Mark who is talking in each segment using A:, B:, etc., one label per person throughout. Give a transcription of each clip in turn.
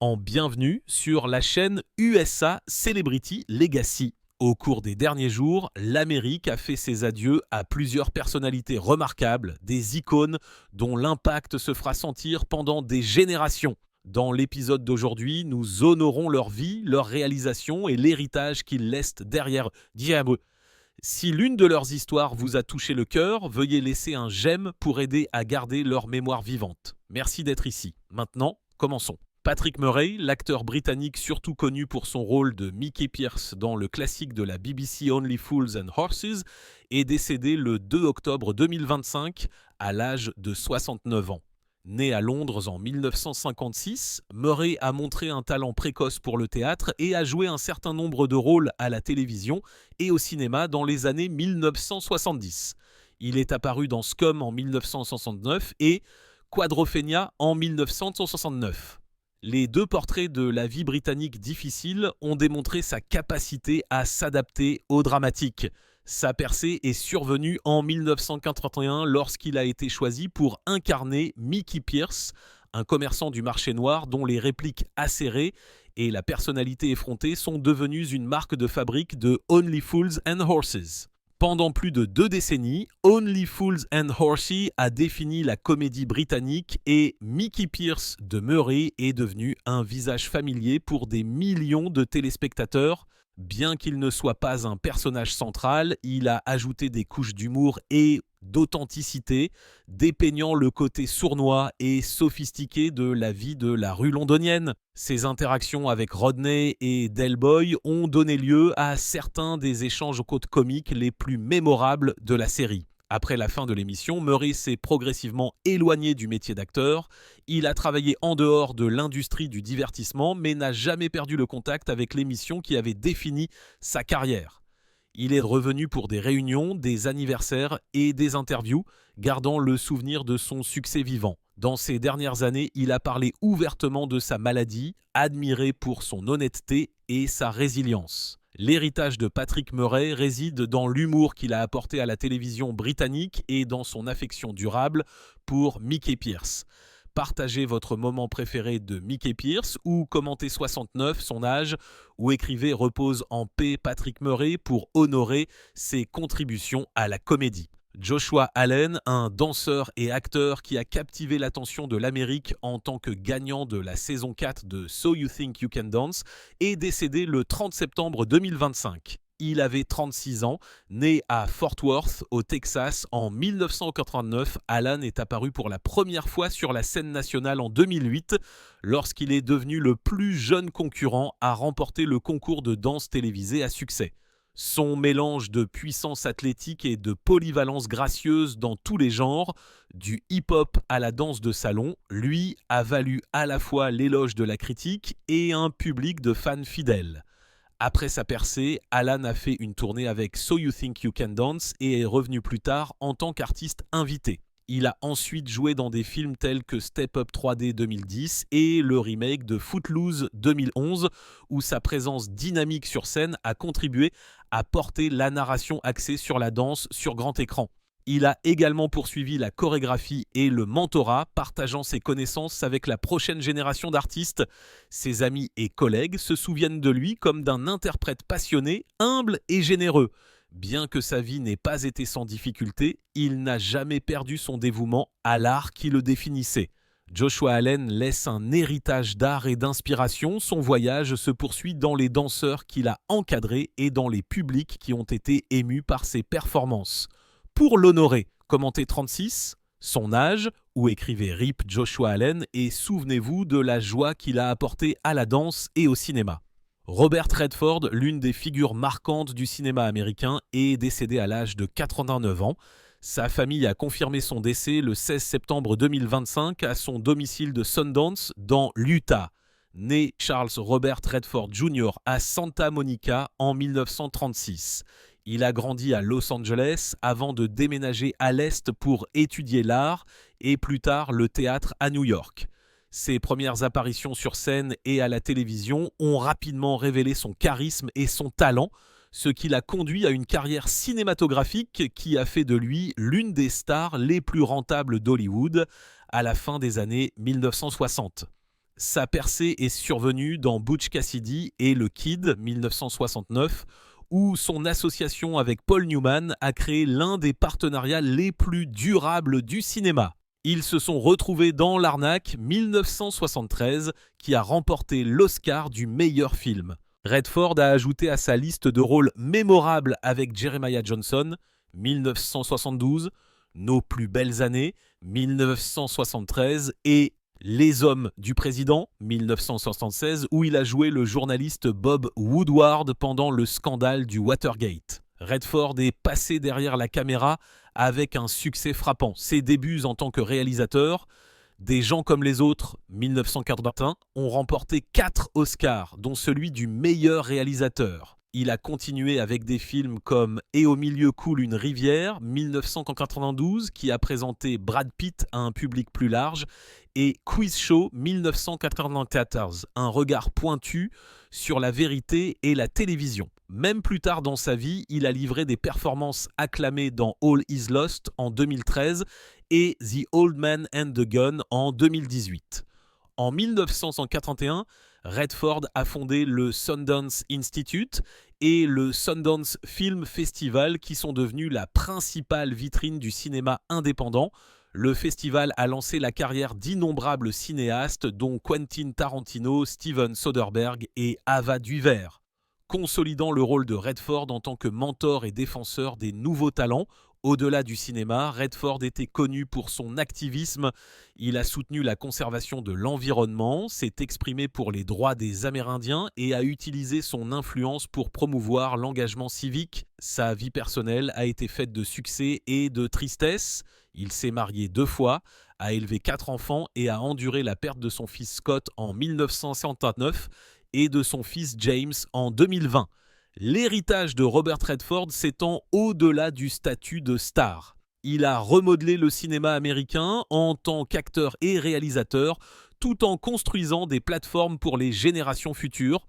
A: en bienvenue sur la chaîne USA Celebrity Legacy. Au cours des derniers jours, l'Amérique a fait ses adieux à plusieurs personnalités remarquables, des icônes dont l'impact se fera sentir pendant des générations. Dans l'épisode d'aujourd'hui, nous honorons leur vie, leurs réalisations et l'héritage qu'ils laissent derrière eux. Si l'une de leurs histoires vous a touché le cœur, veuillez laisser un j'aime pour aider à garder leur mémoire vivante. Merci d'être ici. Maintenant, commençons. Patrick Murray, l'acteur britannique surtout connu pour son rôle de Mickey Pierce dans le classique de la BBC Only Fools and Horses, est décédé le 2 octobre 2025 à l'âge de 69 ans. Né à Londres en 1956, Murray a montré un talent précoce pour le théâtre et a joué un certain nombre de rôles à la télévision et au cinéma dans les années 1970. Il est apparu dans Scum en 1969 et Quadrophenia en 1969. Les deux portraits de la vie britannique difficile ont démontré sa capacité à s'adapter au dramatique. Sa percée est survenue en 1981 lorsqu'il a été choisi pour incarner Mickey Pierce, un commerçant du marché noir dont les répliques acérées et la personnalité effrontée sont devenues une marque de fabrique de Only Fools and Horses. Pendant plus de 2 décennies, Only Fools and Horses a défini la comédie britannique et Mickey Pierce de Murray est devenu un visage familier pour des millions de téléspectateurs. Bien qu'il ne soit pas un personnage central, il a ajouté des couches d'humour et d'authenticité, dépeignant le côté sournois et sophistiqué de la vie de la rue londonienne. Ses interactions avec Rodney et Del Boy ont donné lieu à certains des échanges comiques les plus mémorables de la série. Après la fin de l'émission, Murray s'est progressivement éloigné du métier d'acteur. Il a travaillé en dehors de l'industrie du divertissement, mais n'a jamais perdu le contact avec l'émission qui avait défini sa carrière. Il est revenu pour des réunions, des anniversaires et des interviews, gardant le souvenir de son succès vivant. Dans ces dernières années, il a parlé ouvertement de sa maladie, admiré pour son honnêteté et sa résilience. L'héritage de Patrick Murray réside dans l'humour qu'il a apporté à la télévision britannique et dans son affection durable pour Mickey Pierce. Partagez votre moment préféré de Mickey Pierce ou commentez 69, son âge, ou écrivez Repose en paix Patrick Murray pour honorer ses contributions à la comédie. Joshua Allen, un danseur et acteur qui a captivé l'attention de l'Amérique en tant que gagnant de la saison 4 de So You Think You Can Dance, est décédé le 30 septembre 2025. Il avait 36 ans, né à Fort Worth, au Texas, en 1989. Allen est apparu pour la première fois sur la scène nationale en 2008, lorsqu'il est devenu le plus jeune concurrent à remporter le concours de danse télévisé à succès. Son mélange de puissance athlétique et de polyvalence gracieuse dans tous les genres, du hip-hop à la danse de salon, lui a valu à la fois l'éloge de la critique et un public de fans fidèles. Après sa percée, Alan a fait une tournée avec So You Think You Can Dance et est revenu plus tard en tant qu'artiste invité. Il a ensuite joué dans des films tels que Step Up 3D 2010 et le remake de Footloose 2011, où sa présence dynamique sur scène a contribué à porter la narration axée sur la danse sur grand écran. Il a également poursuivi la chorégraphie et le mentorat, partageant ses connaissances avec la prochaine génération d'artistes. Ses amis et collègues se souviennent de lui comme d'un interprète passionné, humble et généreux. Bien que sa vie n'ait pas été sans difficulté, il n'a jamais perdu son dévouement à l'art qui le définissait. Joshua Allen laisse un héritage d'art et d'inspiration. Son voyage se poursuit dans les danseurs qu'il a encadrés et dans les publics qui ont été émus par ses performances. Pour l'honorer, commentez 36, son âge, ou écrivez RIP Joshua Allen et souvenez-vous de la joie qu'il a apportée à la danse et au cinéma. Robert Redford, l'une des figures marquantes du cinéma américain, est décédé à l'âge de 89 ans. Sa famille a confirmé son décès le 16 septembre 2025 à son domicile de Sundance, dans l'Utah. Né Charles Robert Redford Jr. à Santa Monica en 1936. Il a grandi à Los Angeles avant de déménager à l'Est pour étudier l'art et plus tard le théâtre à New York. Ses premières apparitions sur scène et à la télévision ont rapidement révélé son charisme et son talent, ce qui l'a conduit à une carrière cinématographique qui a fait de lui l'une des stars les plus rentables d'Hollywood à la fin des années 1960. Sa percée est survenue dans Butch Cassidy et le Kid, 1969, où son association avec Paul Newman a créé l'un des partenariats les plus durables du cinéma. Ils se sont retrouvés dans l'arnaque 1973, qui a remporté l'Oscar du meilleur film. Redford a ajouté à sa liste de rôles mémorables avec Jeremiah Johnson, 1972, Nos plus belles années, 1973 et Les hommes du président, 1976, où il a joué le journaliste Bob Woodward pendant le scandale du Watergate. Redford est passé derrière la caméra avec un succès frappant. Ses débuts en tant que réalisateur, Des gens comme les autres, 1981, ont remporté 4 Oscars, dont celui du meilleur réalisateur. Il a continué avec des films comme Et au milieu coule une rivière, 1992, qui a présenté Brad Pitt à un public plus large, et Quiz Show, 1994, un regard pointu sur la vérité et la télévision. Même plus tard dans sa vie, il a livré des performances acclamées dans All Is Lost en 2013 et The Old Man and the Gun en 2018. En 1981, Redford a fondé le Sundance Institute et le Sundance Film Festival, qui sont devenus la principale vitrine du cinéma indépendant. Le festival a lancé la carrière d'innombrables cinéastes, dont Quentin Tarantino, Steven Soderbergh et Ava DuVernay. Consolidant le rôle de Redford en tant que mentor et défenseur des nouveaux talents, au-delà du cinéma, Redford était connu pour son activisme. Il a soutenu la conservation de l'environnement, s'est exprimé pour les droits des Amérindiens et a utilisé son influence pour promouvoir l'engagement civique. Sa vie personnelle a été faite de succès et de tristesse. Il s'est marié 2 fois, a élevé 4 enfants et a enduré la perte de son fils Scott en 1959 et de son fils James en 2020. L'héritage de Robert Redford s'étend au-delà du statut de star. Il a remodelé le cinéma américain en tant qu'acteur et réalisateur, tout en construisant des plateformes pour les générations futures.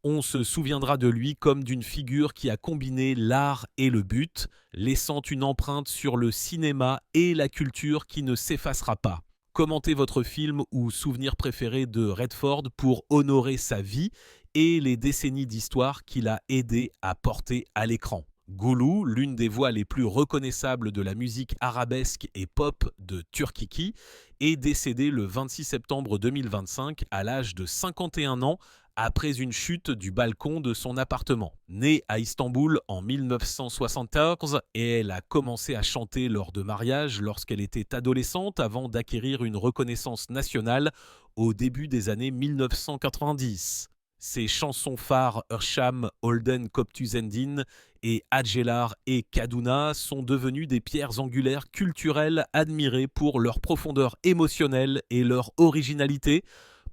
A: On se souviendra de lui comme d'une figure qui a combiné l'art et le but, laissant une empreinte sur le cinéma et la culture qui ne s'effacera pas. Commentez votre film ou souvenir préféré de Redford pour honorer sa vie et les décennies d'histoire qu'il a aidé à porter à l'écran. Gulu, l'une des voix les plus reconnaissables de la musique arabesque et pop de Turkiki, est décédé le 26 septembre 2025 à l'âge de 51 ans après une chute du balcon de son appartement. Née à Istanbul en 1974, et elle a commencé à chanter lors de mariage lorsqu'elle était adolescente avant d'acquérir une reconnaissance nationale au début des années 1990. Ses chansons phares Ersham, Holden Koptuzendin et Adjelar et Kaduna sont devenues des pierres angulaires culturelles admirées pour leur profondeur émotionnelle et leur originalité.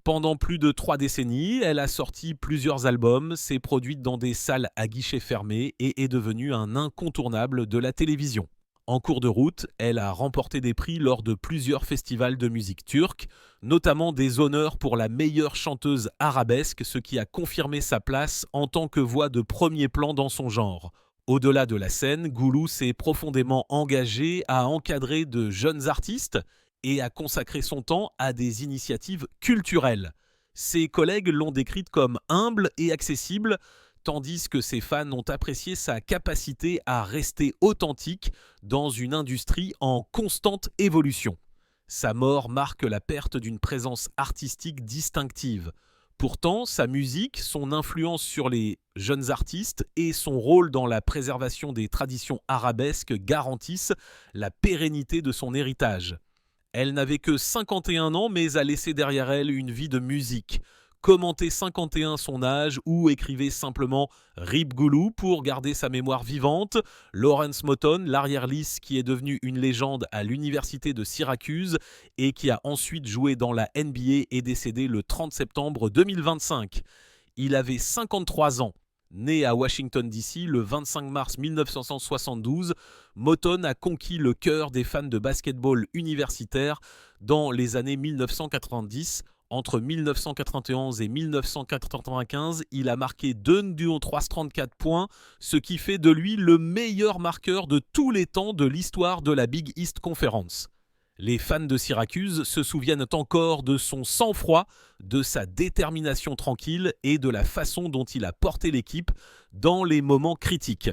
A: Pendant plus de 3 décennies, elle a sorti plusieurs albums, s'est produite dans des salles à guichets fermés et est devenue un incontournable de la télévision. En cours de route, elle a remporté des prix lors de plusieurs festivals de musique turque, notamment des honneurs pour la meilleure chanteuse arabesque, ce qui a confirmé sa place en tant que voix de premier plan dans son genre. Au-delà de la scène, Gulu s'est profondément engagée à encadrer de jeunes artistes et à consacrer son temps à des initiatives culturelles. Ses collègues l'ont décrite comme humble et accessible, tandis que ses fans ont apprécié sa capacité à rester authentique dans une industrie en constante évolution. Sa mort marque la perte d'une présence artistique distinctive. Pourtant, sa musique, son influence sur les jeunes artistes et son rôle dans la préservation des traditions arabesques garantissent la pérennité de son héritage. Elle n'avait que 51 ans, mais a laissé derrière elle une vie de musique. Commentez 51 son âge ou écrivez simplement Rip Gulu pour garder sa mémoire vivante. Lawrence Moton, l'arrière-lys qui est devenu une légende à l'université de Syracuse et qui a ensuite joué dans la NBA, est décédé le 30 septembre 2025. Il avait 53 ans. Né à Washington DC le 25 mars 1972, Moton a conquis le cœur des fans de basketball universitaire dans les années 1990. Entre 1991 et 1995, il a marqué 334 points, ce qui fait de lui le meilleur marqueur de tous les temps de l'histoire de la Big East Conference. Les fans de Syracuse se souviennent encore de son sang-froid, de sa détermination tranquille et de la façon dont il a porté l'équipe dans les moments critiques.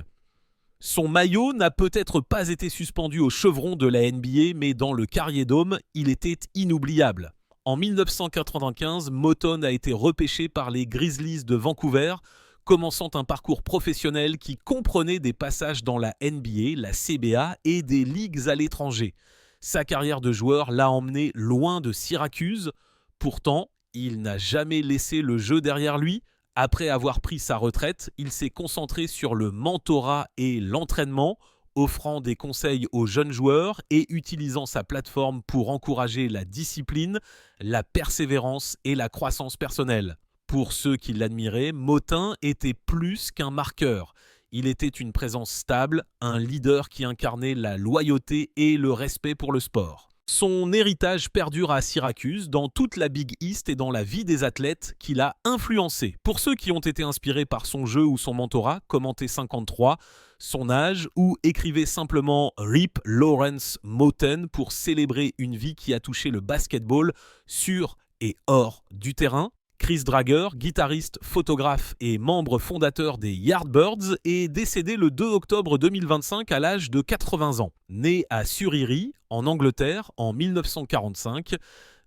A: Son maillot n'a peut-être pas été suspendu au chevron de la NBA, mais dans le Carrier Dome, il était inoubliable. En 1995, Moton a été repêché par les Grizzlies de Vancouver, commençant un parcours professionnel qui comprenait des passages dans la NBA, la CBA et des ligues à l'étranger. Sa carrière de joueur l'a emmené loin de Syracuse. Pourtant, il n'a jamais laissé le jeu derrière lui. Après avoir pris sa retraite, il s'est concentré sur le mentorat et l'entraînement, offrant des conseils aux jeunes joueurs et utilisant sa plateforme pour encourager la discipline, la persévérance et la croissance personnelle. Pour ceux qui l'admiraient, Motin était plus qu'un marqueur. Il était une présence stable, un leader qui incarnait la loyauté et le respect pour le sport. Son héritage perdure à Syracuse, dans toute la Big East et dans la vie des athlètes qu'il a influencés. Pour ceux qui ont été inspirés par son jeu ou son mentorat, commentez 53, son âge ou écrivez simplement RIP Lawrence Moten pour célébrer une vie qui a touché le basketball sur et hors du terrain. Chris Drager, guitariste, photographe et membre fondateur des Yardbirds, est décédé le 2 octobre 2025 à l'âge de 80 ans. Né à Surrey, en Angleterre, en 1945,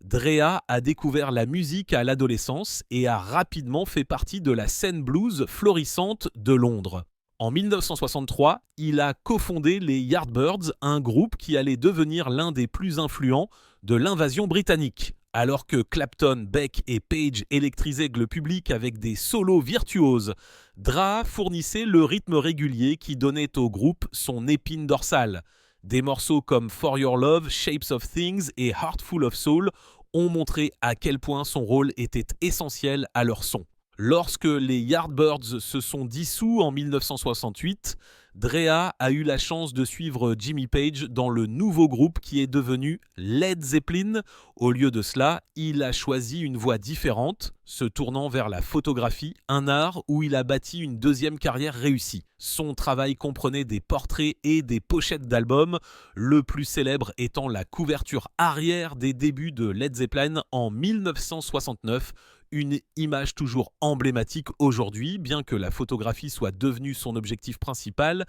A: Drea a découvert la musique à l'adolescence et a rapidement fait partie de la scène blues florissante de Londres. En 1963, il a cofondé les Yardbirds, un groupe qui allait devenir l'un des plus influents de l'invasion britannique. Alors que Clapton, Beck et Page électrisaient le public avec des solos virtuoses, Drea fournissait le rythme régulier qui donnait au groupe son épine dorsale. Des morceaux comme For Your Love, Shapes of Things et Heart Full of Soul ont montré à quel point son rôle était essentiel à leur son. Lorsque les Yardbirds se sont dissous en 1968, Drea a eu la chance de suivre Jimmy Page dans le nouveau groupe qui est devenu Led Zeppelin. Au lieu de cela, il a choisi une voie différente, se tournant vers la photographie, un art où il a bâti une deuxième carrière réussie. Son travail comprenait des portraits et des pochettes d'albums, le plus célèbre étant la couverture arrière des débuts de Led Zeppelin en 1969, une image toujours emblématique aujourd'hui, bien que la photographie soit devenue son objectif principal.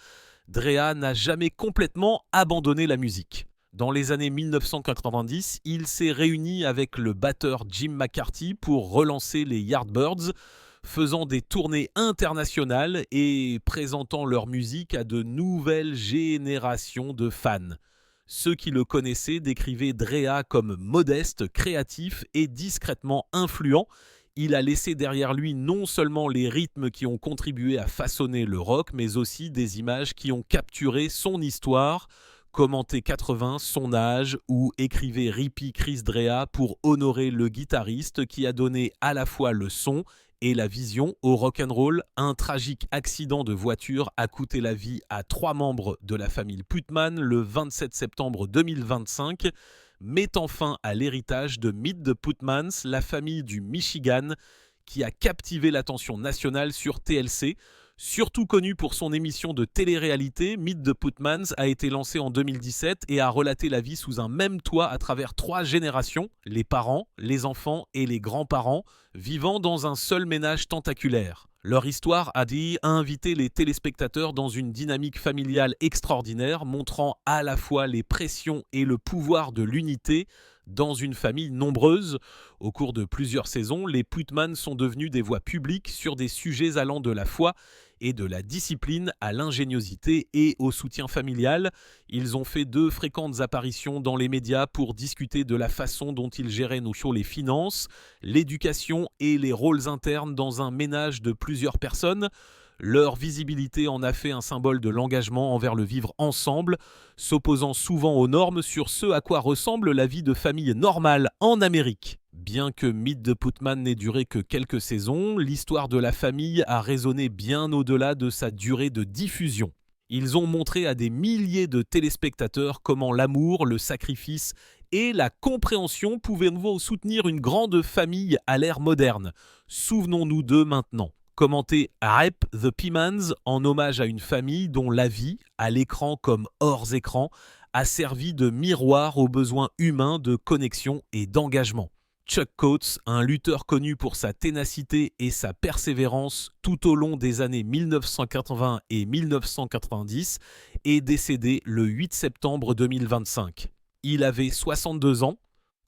A: Drea n'a jamais complètement abandonné la musique. Dans les années 1990, il s'est réuni avec le batteur Jim McCarthy pour relancer les Yardbirds, faisant des tournées internationales et présentant leur musique à de nouvelles générations de fans. Ceux qui le connaissaient décrivaient Drea comme modeste, créatif et discrètement influent. Il a laissé derrière lui non seulement les rythmes qui ont contribué à façonner le rock, mais aussi des images qui ont capturé son histoire. Commentez 80, son âge, ou écrivez Rippy Chris Drea pour honorer le guitariste qui a donné à la fois le son et la vision au rock'n'roll. Un tragique accident de voiture a coûté la vie à 3 membres de la famille Putman le 27 septembre 2025, mettant fin à l'héritage de Meet the Putmans, la famille du Michigan, qui a captivé l'attention nationale sur TLC. Surtout connu pour son émission de télé-réalité, Meet the Putmans a été lancé en 2017 et a relaté la vie sous un même toit à travers 3 générations, les parents, les enfants et les grands-parents, vivant dans un seul ménage tentaculaire. Leur histoire a invité les téléspectateurs dans une dynamique familiale extraordinaire, montrant à la fois les pressions et le pouvoir de l'unité dans une famille nombreuse. Au cours de plusieurs saisons, les Putman sont devenus des voix publiques sur des sujets allant de la foi et de la discipline à l'ingéniosité et au soutien familial. Ils ont fait 2 fréquentes apparitions dans les médias pour discuter de la façon dont ils géraient les finances, l'éducation et les rôles internes dans un ménage de plusieurs personnes. Leur visibilité en a fait un symbole de l'engagement envers le vivre ensemble, s'opposant souvent aux normes sur ce à quoi ressemble la vie de famille normale en Amérique. Bien que Meet the Putman n'ait duré que quelques saisons, l'histoire de la famille a résonné bien au-delà de sa durée de diffusion. Ils ont montré à des milliers de téléspectateurs comment l'amour, le sacrifice et la compréhension pouvaient soutenir une grande famille à l'ère moderne. Souvenons-nous d'eux maintenant. Commentez Rep the Pimans en hommage à une famille dont la vie, à l'écran comme hors écran, a servi de miroir aux besoins humains de connexion et d'engagement. Chuck Coates, un lutteur connu pour sa ténacité et sa persévérance tout au long des années 1980 et 1990, est décédé le 8 septembre 2025. Il avait 62 ans.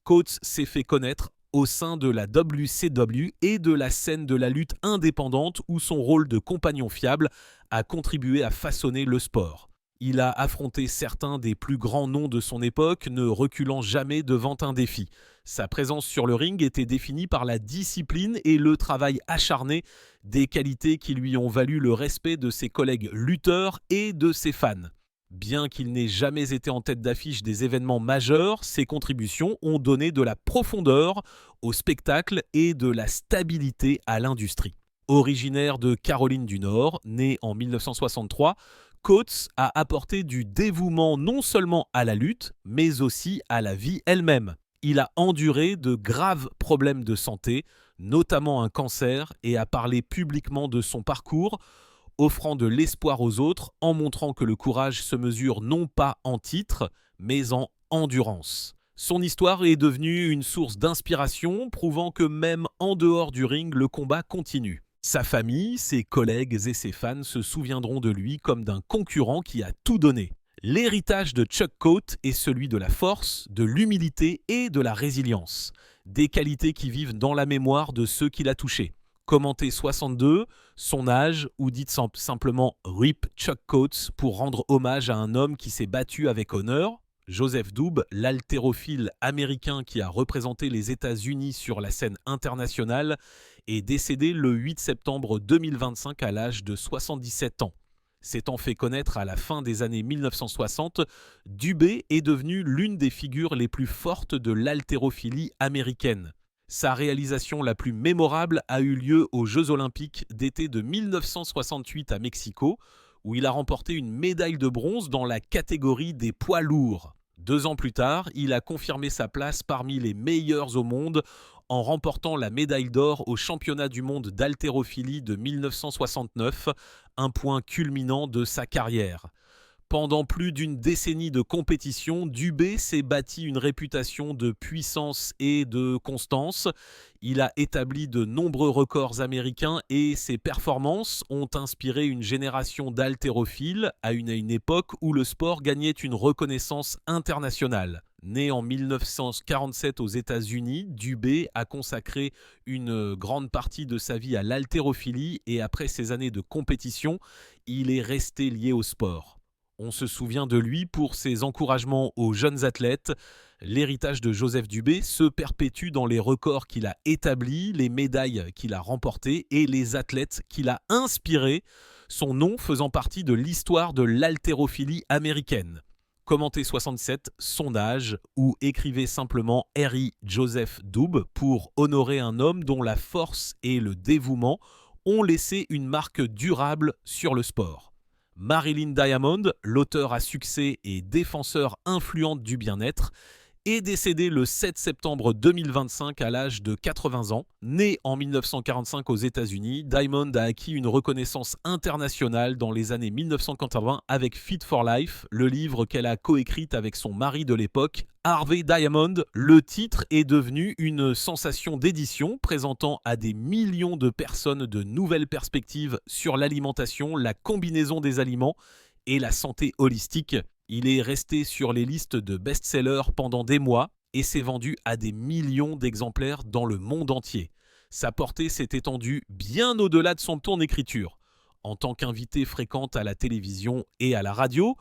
A: Coates s'est fait connaître au sein de la WCW et de la scène de la lutte indépendante où son rôle de compagnon fiable a contribué à façonner le sport. Il a affronté certains des plus grands noms de son époque, ne reculant jamais devant un défi. Sa présence sur le ring était définie par la discipline et le travail acharné, des qualités qui lui ont valu le respect de ses collègues lutteurs et de ses fans. Bien qu'il n'ait jamais été en tête d'affiche des événements majeurs, ses contributions ont donné de la profondeur au spectacle et de la stabilité à l'industrie. Originaire de Caroline du Nord, né en 1963, Coates a apporté du dévouement non seulement à la lutte, mais aussi à la vie elle-même. Il a enduré de graves problèmes de santé, notamment un cancer, et a parlé publiquement de son parcours, offrant de l'espoir aux autres en montrant que le courage se mesure non pas en titre, mais en endurance. Son histoire est devenue une source d'inspiration, prouvant que même en dehors du ring, le combat continue. Sa famille, ses collègues et ses fans se souviendront de lui comme d'un concurrent qui a tout donné. L'héritage de Chuck Coates est celui de la force, de l'humilité et de la résilience. Des qualités qui vivent dans la mémoire de ceux qui l'a touché. Commenté 62, son âge, ou dites simplement RIP Chuck Coates pour rendre hommage à un homme qui s'est battu avec honneur. Joseph Doub, l'haltérophile américain qui a représenté les États-Unis sur la scène internationale, est décédé le 8 septembre 2025 à l'âge de 77 ans. S'étant fait connaître à la fin des années 1960, Dubé est devenu l'une des figures les plus fortes de l'haltérophilie américaine. Sa réalisation la plus mémorable a eu lieu aux Jeux Olympiques d'été de 1968 à Mexico, où il a remporté une médaille de bronze dans la catégorie des poids lourds. 2 ans plus tard, il a confirmé sa place parmi les meilleurs au monde en remportant la médaille d'or au championnat du monde d'haltérophilie de 1969, un point culminant de sa carrière. Pendant plus d'une décennie de compétition, Dubé s'est bâti une réputation de puissance et de constance. Il a établi de nombreux records américains et ses performances ont inspiré une génération d'haltérophiles à une époque où le sport gagnait une reconnaissance internationale. Né en 1947 aux États-Unis, Dubé a consacré une grande partie de sa vie à l'haltérophilie et après ces années de compétition, il est resté lié au sport. On se souvient de lui pour ses encouragements aux jeunes athlètes. L'héritage de Joseph Dubé se perpétue dans les records qu'il a établis, les médailles qu'il a remportées et les athlètes qu'il a inspirés, son nom faisant partie de l'histoire de l'haltérophilie américaine. Commenté 67, son âge, ou écrivez simplement Harry Joseph Doub pour honorer un homme dont la force et le dévouement ont laissé une marque durable sur le sport. Marilyn Diamond, l'auteur à succès et défenseur influente du bien-être, est décédée le 7 septembre 2025 à l'âge de 80 ans. Né en 1945 aux États-Unis, Diamond a acquis une reconnaissance internationale dans les années 1980 avec Fit for Life, le livre qu'elle a coécrit avec son mari de l'époque, Harvey Diamond. Le titre est devenu une sensation d'édition présentant à des millions de personnes de nouvelles perspectives sur l'alimentation, la combinaison des aliments et la santé holistique. Il est resté sur les listes de best-sellers pendant des mois et s'est vendu à des millions d'exemplaires dans le monde entier. Sa portée s'est étendue bien au-delà de son temps d'écriture. En tant qu'invité fréquente à la télévision et à la radio,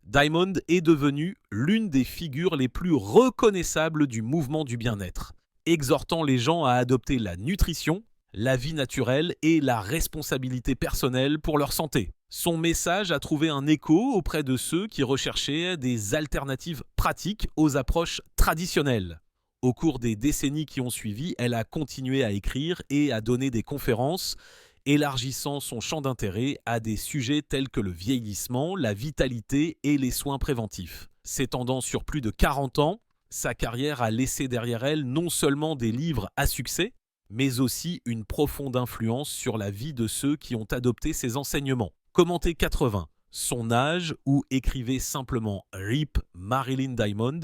A: Diamond est devenu l'une des figures les plus reconnaissables du mouvement du bien-être, exhortant les gens à adopter la nutrition, la vie naturelle et la responsabilité personnelle pour leur santé. Son message a trouvé un écho auprès de ceux qui recherchaient des alternatives pratiques aux approches traditionnelles. Au cours des décennies qui ont suivi, elle a continué à écrire et à donner des conférences, élargissant son champ d'intérêt à des sujets tels que le vieillissement, la vitalité et les soins préventifs. S'étendant sur plus de 40 ans, sa carrière a laissé derrière elle non seulement des livres à succès, mais aussi une profonde influence sur la vie de ceux qui ont adopté ses enseignements. Commenté 80. son âge ou écrivait simplement RIP Marilyn Diamond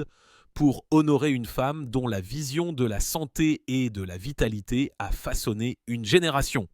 A: pour honorer une femme dont la vision de la santé et de la vitalité a façonné une génération.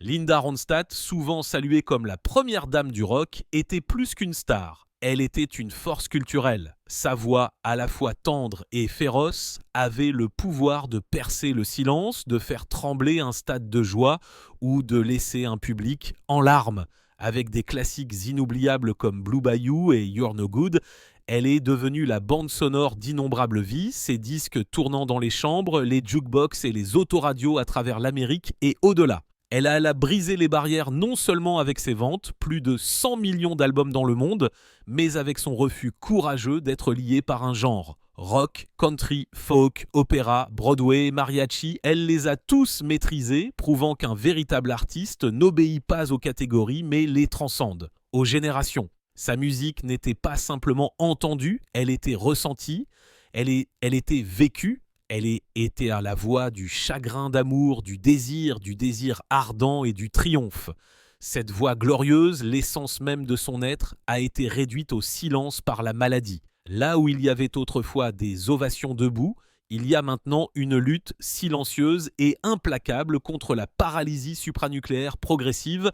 A: Linda Ronstadt, souvent saluée comme la première dame du rock, était plus qu'une star. Elle était une force culturelle. Sa voix, à la fois tendre et féroce, avait le pouvoir de percer le silence, de faire trembler un stade de joie ou de laisser un public en larmes. Avec des classiques inoubliables comme Blue Bayou et You're No Good, elle est devenue la bande sonore d'innombrables vies, ses disques tournant dans les chambres, les jukebox et les autoradios à travers l'Amérique et au-delà. Elle a brisé les barrières non seulement avec ses ventes, plus de 100 millions d'albums dans le monde, mais avec son refus courageux d'être liée par un genre. Rock, country, folk, opéra, Broadway, mariachi, elle les a tous maîtrisés, prouvant qu'un véritable artiste n'obéit pas aux catégories mais les transcende, aux générations. Sa musique n'était pas simplement entendue, elle était ressentie, elle était vécue. Elle était à la voix du chagrin d'amour, du désir ardent et du triomphe. Cette voix glorieuse, l'essence même de son être, a été réduite au silence par la maladie. Là où il y avait autrefois des ovations debout, il y a maintenant une lutte silencieuse et implacable contre la paralysie supranucléaire progressive,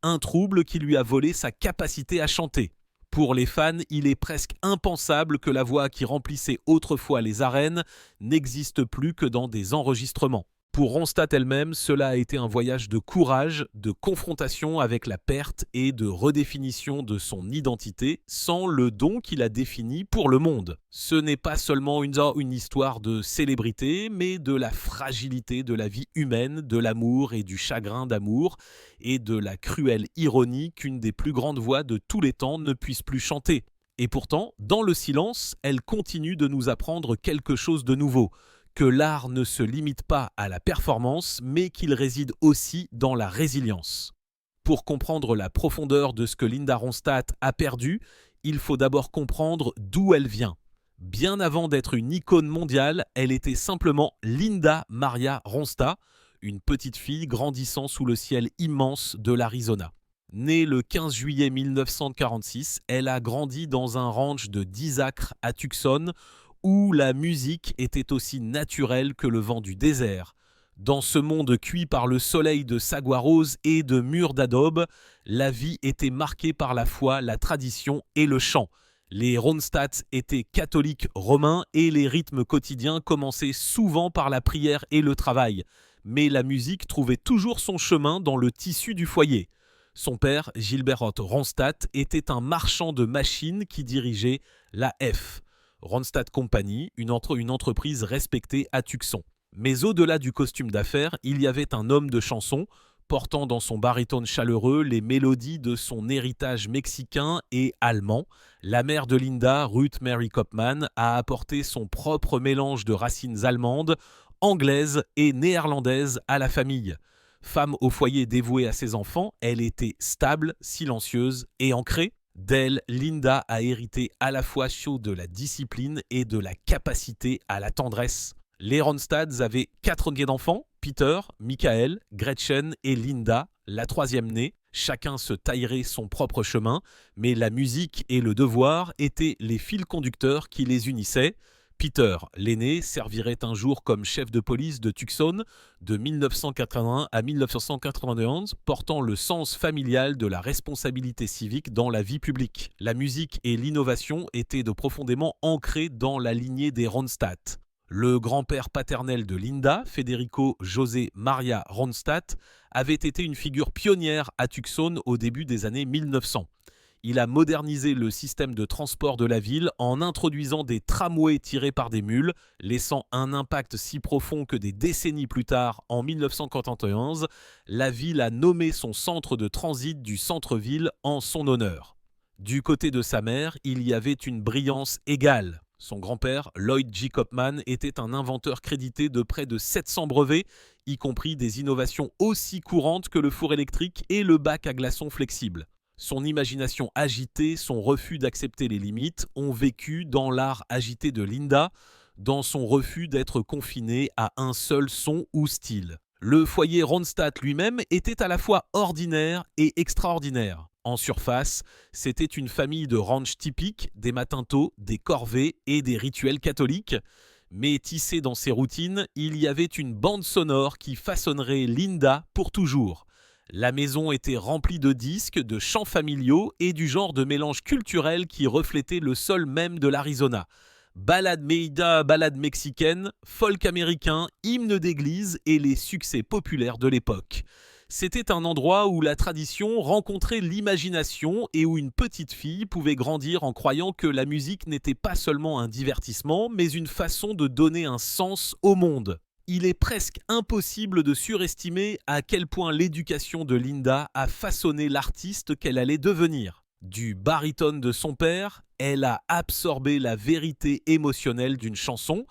A: un trouble qui lui a volé sa capacité à chanter. Pour les fans, il est presque impensable que la voix qui remplissait autrefois les arènes n'existe plus que dans des enregistrements. Pour Ronstadt elle-même, cela a été un voyage de courage, de confrontation avec la perte et de redéfinition de son identité sans le don qu'il a défini pour le monde. Ce n'est pas seulement une histoire de célébrité, mais de la fragilité de la vie humaine, de l'amour et du chagrin d'amour, et de la cruelle ironie qu'une des plus grandes voix de tous les temps ne puisse plus chanter. Et pourtant, dans le silence, elle continue de nous apprendre quelque chose de nouveau, que l'art ne se limite pas à la performance, mais qu'il réside aussi dans la résilience. Pour comprendre la profondeur de ce que Linda Ronstadt a perdu, il faut d'abord comprendre d'où elle vient. Bien avant d'être une icône mondiale, elle était simplement Linda Maria Ronstadt, une petite fille grandissant sous le ciel immense de l'Arizona. Née le 15 juillet 1946, elle a grandi dans un ranch de 10 acres à Tucson, où la musique était aussi naturelle que le vent du désert. Dans ce monde cuit par le soleil de saguaros et de murs d'adobe, la vie était marquée par la foi, la tradition et le chant. Les Ronstadt étaient catholiques romains et les rythmes quotidiens commençaient souvent par la prière et le travail. Mais la musique trouvait toujours son chemin dans le tissu du foyer. Son père, Gilbert Ronstadt, était un marchand de machines qui dirigeait la F. Ronstadt Company, une entreprise respectée à Tucson. Mais au-delà du costume d'affaires, il y avait un homme de chanson, portant dans son baryton chaleureux les mélodies de son héritage mexicain et allemand. La mère de Linda, Ruth Mary Kopman, a apporté son propre mélange de racines allemandes, anglaises et néerlandaises à la famille. Femme au foyer dévouée à ses enfants, elle était stable, silencieuse et ancrée. D'elle, Linda a hérité à la fois de la discipline et de la capacité à la tendresse. Les Ronstadts avaient 4 enfants, Peter, Michael, Gretchen et Linda, la 3e née. Chacun se taillerait son propre chemin, mais la musique et le devoir étaient les fils conducteurs qui les unissaient. Peter, l'aîné, servirait un jour comme chef de police de Tucson de 1981 à 1991, portant le sens familial de la responsabilité civique dans la vie publique. La musique et l'innovation étaient profondément ancrées dans la lignée des Ronstadt. Le grand-père paternel de Linda, Federico José Maria Ronstadt, avait été une figure pionnière à Tucson au début des années 1900. Il a modernisé le système de transport de la ville en introduisant des tramways tirés par des mules, laissant un impact si profond que des décennies plus tard, en 1991, la ville a nommé son centre de transit du centre-ville en son honneur. Du côté de sa mère, il y avait une brillance égale. Son grand-père, Lloyd G. Kopman, était un inventeur crédité de près de 700 brevets, y compris des innovations aussi courantes que le four électrique et le bac à glaçons flexible. Son imagination agitée, son refus d'accepter les limites ont vécu dans l'art agité de Linda, dans son refus d'être confiné à un seul son ou style. Le foyer Ronstadt lui-même était à la fois ordinaire et extraordinaire. En surface, c'était une famille de ranch typique, des matins tôt, des corvées et des rituels catholiques. Mais tissé dans ses routines, il y avait une bande sonore qui façonnerait Linda pour toujours. La maison était remplie de disques, de chants familiaux et du genre de mélange culturel qui reflétait le sol même de l'Arizona. Ballade Meida, ballade mexicaine, folk américain, hymne d'église et les succès populaires de l'époque. C'était un endroit où la tradition rencontrait l'imagination et où une petite fille pouvait grandir en croyant que la musique n'était pas seulement un divertissement, mais une façon de donner un sens au monde. Il est presque impossible de surestimer à quel point l'éducation de Linda a façonné l'artiste qu'elle allait devenir. Du baryton de son père, elle a absorbé la vérité émotionnelle d'une chanson.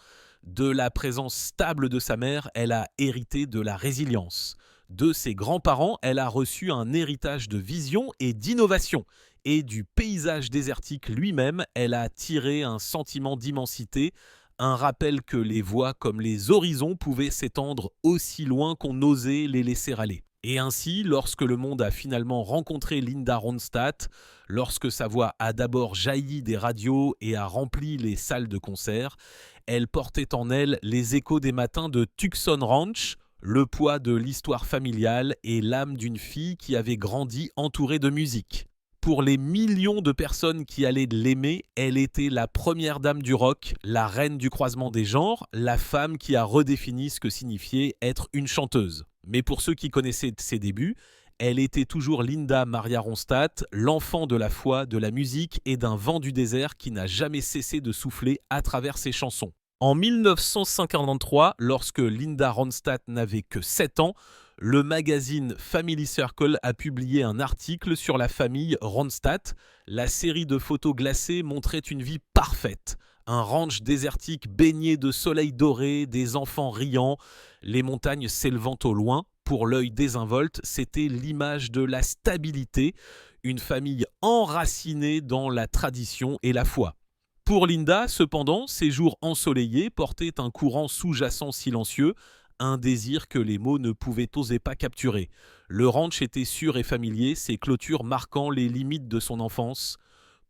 A: De la présence stable de sa mère, elle a hérité de la résilience. De ses grands-parents, elle a reçu un héritage de vision et d'innovation. Et du paysage désertique lui-même, elle a tiré un sentiment d'immensité, un rappel que les voies comme les horizons pouvaient s'étendre aussi loin qu'on osait les laisser aller. Et ainsi, lorsque le monde a finalement rencontré Linda Ronstadt, lorsque sa voix a d'abord jailli des radios et a rempli les salles de concert, elle portait en elle les échos des matins de Tucson Ranch, le poids de l'histoire familiale et l'âme d'une fille qui avait grandi entourée de musique. Pour les millions de personnes qui allaient l'aimer, elle était la première dame du rock, la reine du croisement des genres, la femme qui a redéfini ce que signifiait être une chanteuse. Mais pour ceux qui connaissaient ses débuts, elle était toujours Linda Maria Ronstadt, l'enfant de la foi, de la musique et d'un vent du désert qui n'a jamais cessé de souffler à travers ses chansons. En 1953, lorsque Linda Ronstadt n'avait que 7 ans, le magazine Family Circle a publié un article sur la famille Ronstadt. La série de photos glacées montrait une vie parfaite. Un ranch désertique baigné de soleil doré, des enfants riants, les montagnes s'élevant au loin. Pour l'œil désinvolte, c'était l'image de la stabilité, une famille enracinée dans la tradition et la foi. Pour Linda, cependant, ces jours ensoleillés portaient un courant sous-jacent silencieux, un désir que les mots ne pouvaient oser pas capturer. Le ranch était sûr et familier, ses clôtures marquant les limites de son enfance.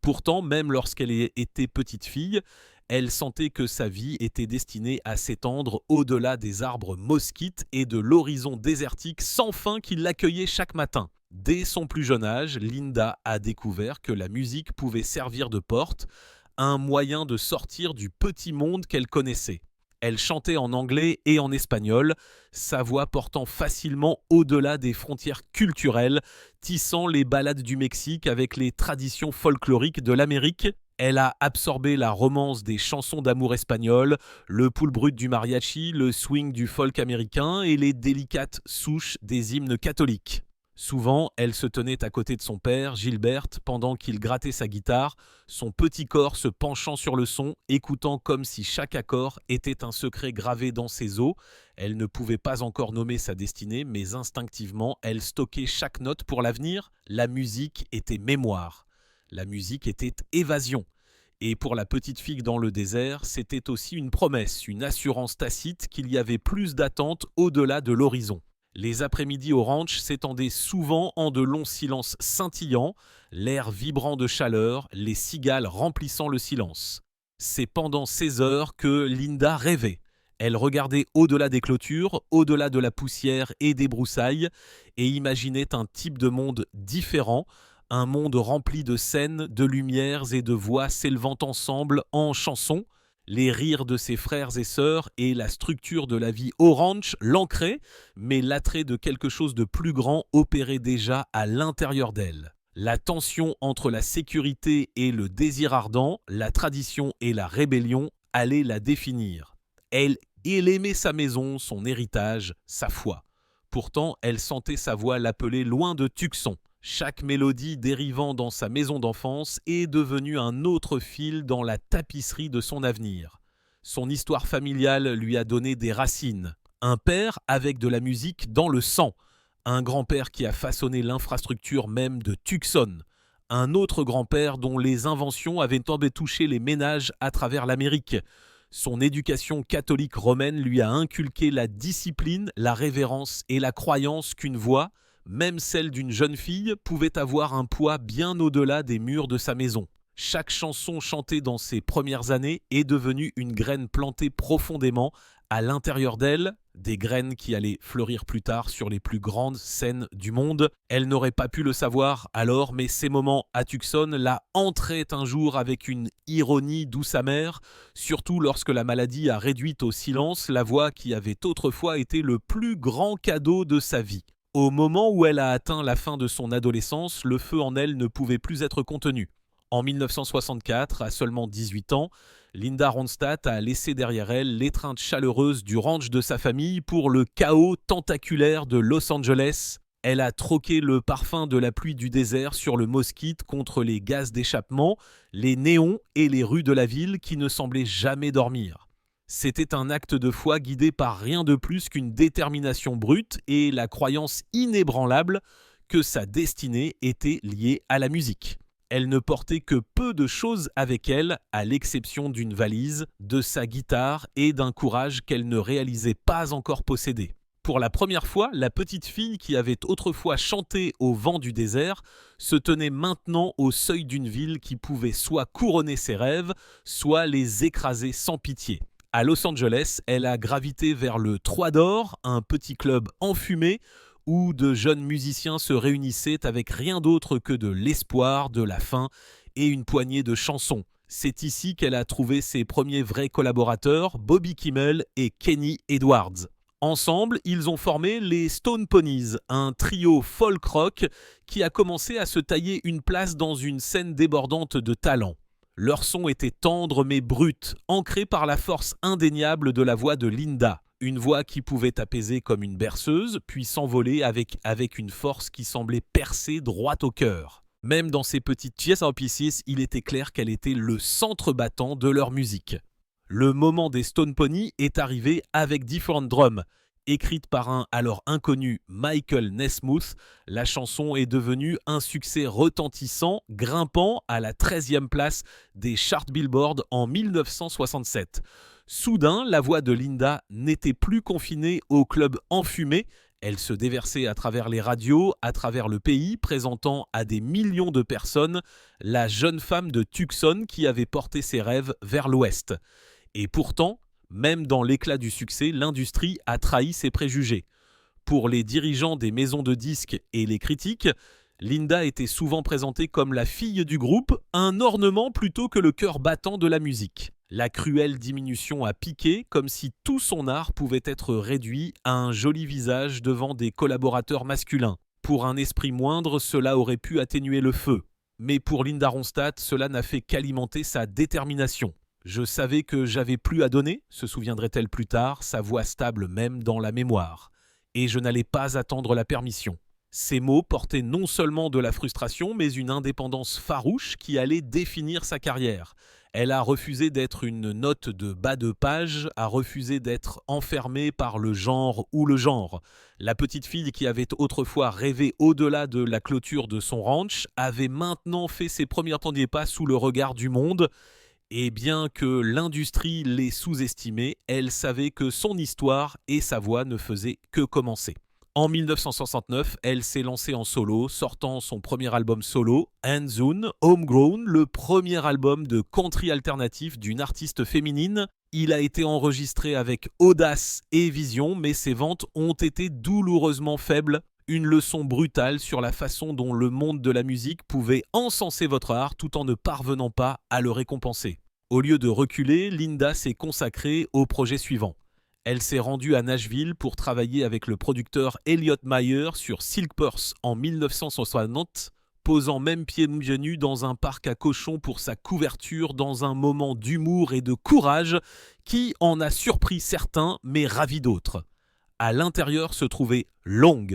A: Pourtant, même lorsqu'elle était petite fille, elle sentait que sa vie était destinée à s'étendre au-delà des arbres mosquites et de l'horizon désertique sans fin qui l'accueillait chaque matin. Dès son plus jeune âge, Linda a découvert que la musique pouvait servir de porte, un moyen de sortir du petit monde qu'elle connaissait. Elle chantait en anglais et en espagnol, sa voix portant facilement au-delà des frontières culturelles, tissant les ballades du Mexique avec les traditions folkloriques de l'Amérique. Elle a absorbé la romance des chansons d'amour espagnoles, le pool brut du mariachi, le swing du folk américain et les délicates souches des hymnes catholiques. Souvent, elle se tenait à côté de son père, Gilbert, pendant qu'il grattait sa guitare, son petit corps se penchant sur le son, écoutant comme si chaque accord était un secret gravé dans ses os. Elle ne pouvait pas encore nommer sa destinée, mais instinctivement, elle stockait chaque note pour l'avenir. La musique était mémoire. La musique était évasion. Et pour la petite fille dans le désert, c'était aussi une promesse, une assurance tacite qu'il y avait plus d'attentes au-delà de l'horizon. Les après-midi au ranch s'étendaient souvent en de longs silences scintillants, l'air vibrant de chaleur, les cigales remplissant le silence. C'est pendant ces heures que Linda rêvait. Elle regardait au-delà des clôtures, au-delà de la poussière et des broussailles, et imaginait un type de monde différent, un monde rempli de scènes, de lumières et de voix s'élevant ensemble en chansons. Les rires de ses frères et sœurs et la structure de la vie au ranch l'ancraient, mais l'attrait de quelque chose de plus grand opérait déjà à l'intérieur d'elle. La tension entre la sécurité et le désir ardent, la tradition et la rébellion allait la définir. Elle aimait sa maison, son héritage, sa foi. Pourtant, elle sentait sa voix l'appeler loin de Tucson. Chaque mélodie dérivant dans sa maison d'enfance est devenue un autre fil dans la tapisserie de son avenir. Son histoire familiale lui a donné des racines. Un père avec de la musique dans le sang. Un grand-père qui a façonné l'infrastructure même de Tucson. Un autre grand-père dont les inventions avaient touché les ménages à travers l'Amérique. Son éducation catholique romaine lui a inculqué la discipline, la révérence et la croyance qu'une voix, même celle d'une jeune fille, pouvait avoir un poids bien au-delà des murs de sa maison. Chaque chanson chantée dans ses premières années est devenue une graine plantée profondément à l'intérieur d'elle, des graines qui allaient fleurir plus tard sur les plus grandes scènes du monde. Elle n'aurait pas pu le savoir alors, mais ces moments à Tucson la hantraient un jour avec une ironie douce amère, surtout lorsque la maladie a réduit au silence la voix qui avait autrefois été le plus grand cadeau de sa vie. Au moment où elle a atteint la fin de son adolescence, le feu en elle ne pouvait plus être contenu. En 1964, à seulement 18 ans, Linda Ronstadt a laissé derrière elle l'étreinte chaleureuse du ranch de sa famille pour le chaos tentaculaire de Los Angeles. Elle a troqué le parfum de la pluie du désert sur le mosquite contre les gaz d'échappement, les néons et les rues de la ville qui ne semblaient jamais dormir. C'était un acte de foi guidé par rien de plus qu'une détermination brute et la croyance inébranlable que sa destinée était liée à la musique. Elle ne portait que peu de choses avec elle, à l'exception d'une valise, de sa guitare et d'un courage qu'elle ne réalisait pas encore posséder. Pour la première fois, la petite fille qui avait autrefois chanté au vent du désert se tenait maintenant au seuil d'une ville qui pouvait soit couronner ses rêves, soit les écraser sans pitié. À Los Angeles, elle a gravité vers le Trois d'Or, un petit club enfumé, où de jeunes musiciens se réunissaient avec rien d'autre que de l'espoir, de la faim et une poignée de chansons. C'est ici qu'elle a trouvé ses premiers vrais collaborateurs, Bobby Kimmel et Kenny Edwards. Ensemble, ils ont formé les Stone Ponies, un trio folk-rock qui a commencé à se tailler une place dans une scène débordante de talent. Leur son était tendre mais brut, ancré par la force indéniable de la voix de Linda. Une voix qui pouvait apaiser comme une berceuse, puis s'envoler avec une force qui semblait percer droit au cœur. Même dans ces petites pièces en pieces, il était clair qu'elle était le centre battant de leur musique. Le moment des Stone Pony est arrivé avec Different Drum. Écrite par un alors inconnu Michael Nesmith, la chanson est devenue un succès retentissant, grimpant à la 13e place des charts Billboard en 1967. Soudain, la voix de Linda n'était plus confinée au club enfumé. Elle se déversait à travers les radios, à travers le pays, présentant à des millions de personnes la jeune femme de Tucson qui avait porté ses rêves vers l'ouest. Et pourtant, même dans l'éclat du succès, l'industrie a trahi ses préjugés. Pour les dirigeants des maisons de disques et les critiques, Linda était souvent présentée comme la fille du groupe, un ornement plutôt que le cœur battant de la musique. La cruelle diminution a piqué, comme si tout son art pouvait être réduit à un joli visage devant des collaborateurs masculins. Pour un esprit moindre, cela aurait pu atténuer le feu. Mais pour Linda Ronstadt, cela n'a fait qu'alimenter sa détermination. Je savais que j'avais plus à donner, se souviendrait-elle plus tard, sa voix stable même dans la mémoire. Et je n'allais pas attendre la permission. Ces mots portaient non seulement de la frustration, mais une indépendance farouche qui allait définir sa carrière. Elle a refusé d'être une note de bas de page, a refusé d'être enfermée par le genre ou le genre. La petite fille qui avait autrefois rêvé au-delà de la clôture de son ranch avait maintenant fait ses premiers pas sous le regard du monde. Et bien que l'industrie l'ait sous-estimée, elle savait que son histoire et sa voix ne faisaient que commencer. En 1969, elle s'est lancée en solo, sortant son premier album solo, Hands On, Homegrown, le premier album de country alternatif d'une artiste féminine. Il a été enregistré avec audace et vision, mais ses ventes ont été douloureusement faibles. Une leçon brutale sur la façon dont le monde de la musique pouvait encenser votre art tout en ne parvenant pas à le récompenser. Au lieu de reculer, Linda s'est consacrée au projet suivant. Elle s'est rendue à Nashville pour travailler avec le producteur Elliot Mayer sur Silk Purse en 1960, posant même pieds nus dans un parc à cochons pour sa couverture dans un moment d'humour et de courage qui en a surpris certains mais ravi d'autres. À l'intérieur se trouvait Long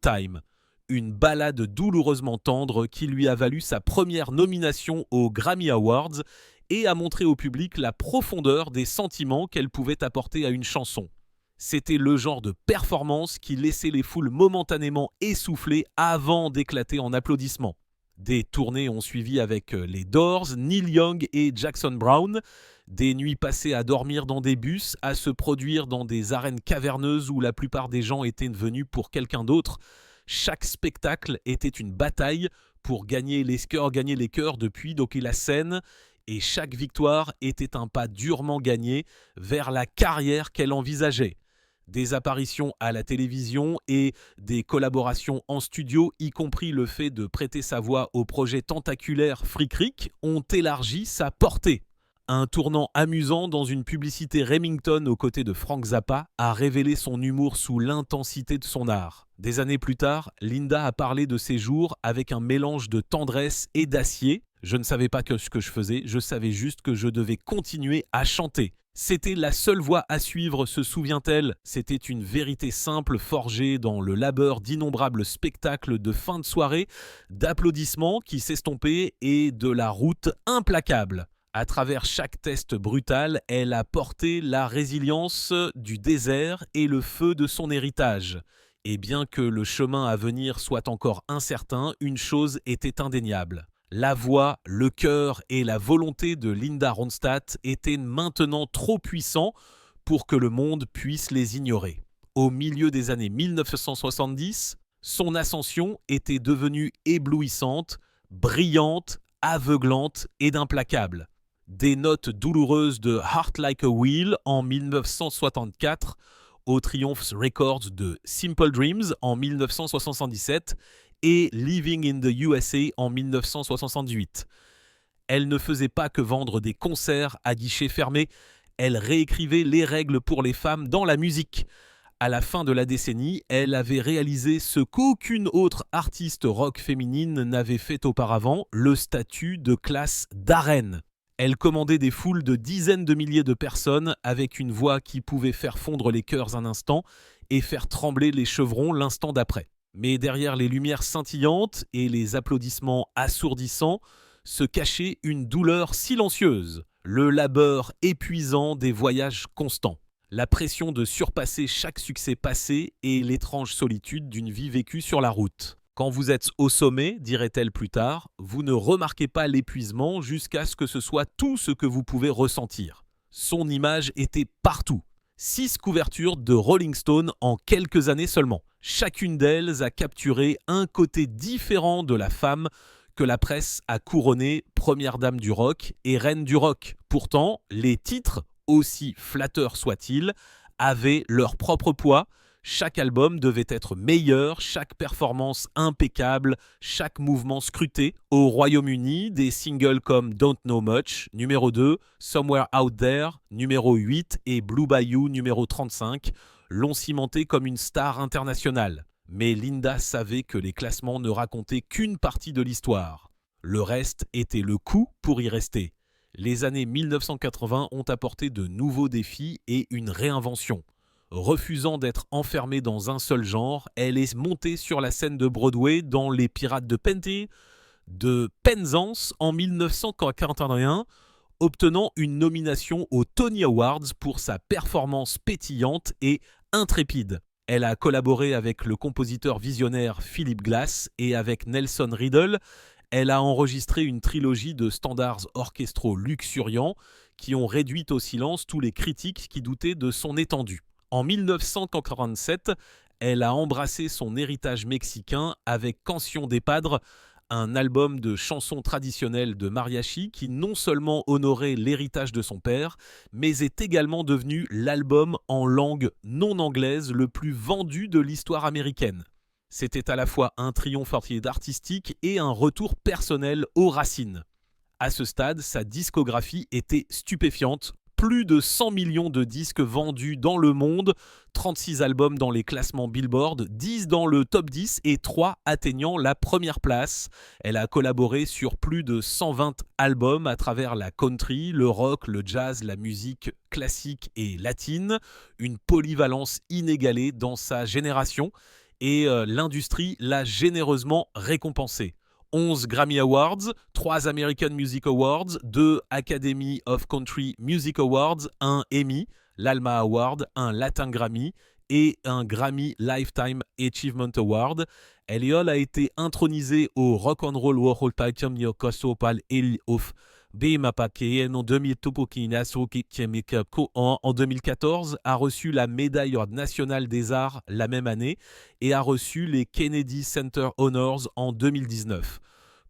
A: Time, une ballade douloureusement tendre qui lui a valu sa première nomination aux Grammy Awards et a montré au public la profondeur des sentiments qu'elle pouvait apporter à une chanson. C'était le genre de performance qui laissait les foules momentanément essoufflées avant d'éclater en applaudissements. Des tournées ont suivi avec les Doors, Neil Young et Jackson Browne, des nuits passées à dormir dans des bus, à se produire dans des arènes caverneuses où la plupart des gens étaient venus pour quelqu'un d'autre. Chaque spectacle était une bataille pour gagner les cœurs depuis donc la scène, et chaque victoire était un pas durement gagné vers la carrière qu'elle envisageait. Des apparitions à la télévision et des collaborations en studio, y compris le fait de prêter sa voix au projet tentaculaire Freak Rick, ont élargi sa portée. Un tournant amusant dans une publicité Remington aux côtés de Frank Zappa a révélé son humour sous l'intensité de son art. Des années plus tard, Linda a parlé de ses jours avec un mélange de tendresse et d'acier. Je ne savais pas ce que je faisais, je savais juste que je devais continuer à chanter. C'était la seule voie à suivre, se souvient-elle. C'était une vérité simple forgée dans le labeur d'innombrables spectacles de fin de soirée, d'applaudissements qui s'estompaient et de la route implacable. À travers chaque test brutal, elle a porté la résilience du désert et le feu de son héritage. Et bien que le chemin à venir soit encore incertain, une chose était indéniable. La voix, le cœur et la volonté de Linda Ronstadt étaient maintenant trop puissants pour que le monde puisse les ignorer. Au milieu des années 1970, son ascension était devenue éblouissante, brillante, aveuglante et d'implacable. Des notes douloureuses de Heart Like a Wheel en 1964 au Triumph Records de Simple Dreams en 1977 et Living in the USA en 1978. Elle ne faisait pas que vendre des concerts à guichets fermés, elle réécrivait les règles pour les femmes dans la musique. À la fin de la décennie, elle avait réalisé ce qu'aucune autre artiste rock féminine n'avait fait auparavant, le statut de classe d'arène. Elle commandait des foules de dizaines de milliers de personnes avec une voix qui pouvait faire fondre les cœurs un instant et faire trembler les chevrons l'instant d'après. Mais derrière les lumières scintillantes et les applaudissements assourdissants se cachait une douleur silencieuse, le labeur épuisant des voyages constants, la pression de surpasser chaque succès passé et l'étrange solitude d'une vie vécue sur la route. Quand vous êtes au sommet, dirait-elle plus tard, vous ne remarquez pas l'épuisement jusqu'à ce que ce soit tout ce que vous pouvez ressentir. Son image était partout. 6 couvertures de Rolling Stone en quelques années seulement. Chacune d'elles a capturé un côté différent de la femme que la presse a couronnée première dame du rock et reine du rock. Pourtant, les titres, aussi flatteurs soient-ils, avaient leur propre poids. Chaque album devait être meilleur, chaque performance impeccable, chaque mouvement scruté. Au Royaume-Uni, des singles comme Don't Know Much, numéro 2, Somewhere Out There, numéro 8 et Blue Bayou, numéro 35, l'ont cimenté comme une star internationale. Mais Linda savait que les classements ne racontaient qu'une partie de l'histoire. Le reste était le coup pour y rester. Les années 1980 ont apporté de nouveaux défis et une réinvention. Refusant d'être enfermée dans un seul genre, elle est montée sur la scène de Broadway dans Les Pirates de Penzance en 1941, obtenant une nomination aux Tony Awards pour sa performance pétillante et intrépide. Elle a collaboré avec le compositeur visionnaire Philip Glass et avec Nelson Riddle. Elle a enregistré une trilogie de standards orchestraux luxuriants qui ont réduit au silence tous les critiques qui doutaient de son étendue. En 1947, elle a embrassé son héritage mexicain avec Canción de Padre, un album de chansons traditionnelles de mariachi qui non seulement honorait l'héritage de son père, mais est également devenu l'album en langue non anglaise le plus vendu de l'histoire américaine. C'était à la fois un triomphe artistique et un retour personnel aux racines. À ce stade, sa discographie était stupéfiante. Plus de 100 millions de disques vendus dans le monde, 36 albums dans les classements Billboard, 10 dans le top 10 et 3 atteignant la première place. Elle a collaboré sur plus de 120 albums à travers la country, le rock, le jazz, la musique classique et latine. Une polyvalence inégalée dans sa génération et l'industrie l'a généreusement récompensée. 11 Grammy Awards, 3 American Music Awards, 2 Academy of Country Music Awards, 1 Emmy, l'Alma Award, 1 Latin Grammy et un Grammy Lifetime Achievement Award. Elle a été intronisée au Rock and Roll Hall of Fame of En 2014, a reçu la médaille nationale des arts la même année et a reçu les Kennedy Center Honors en 2019.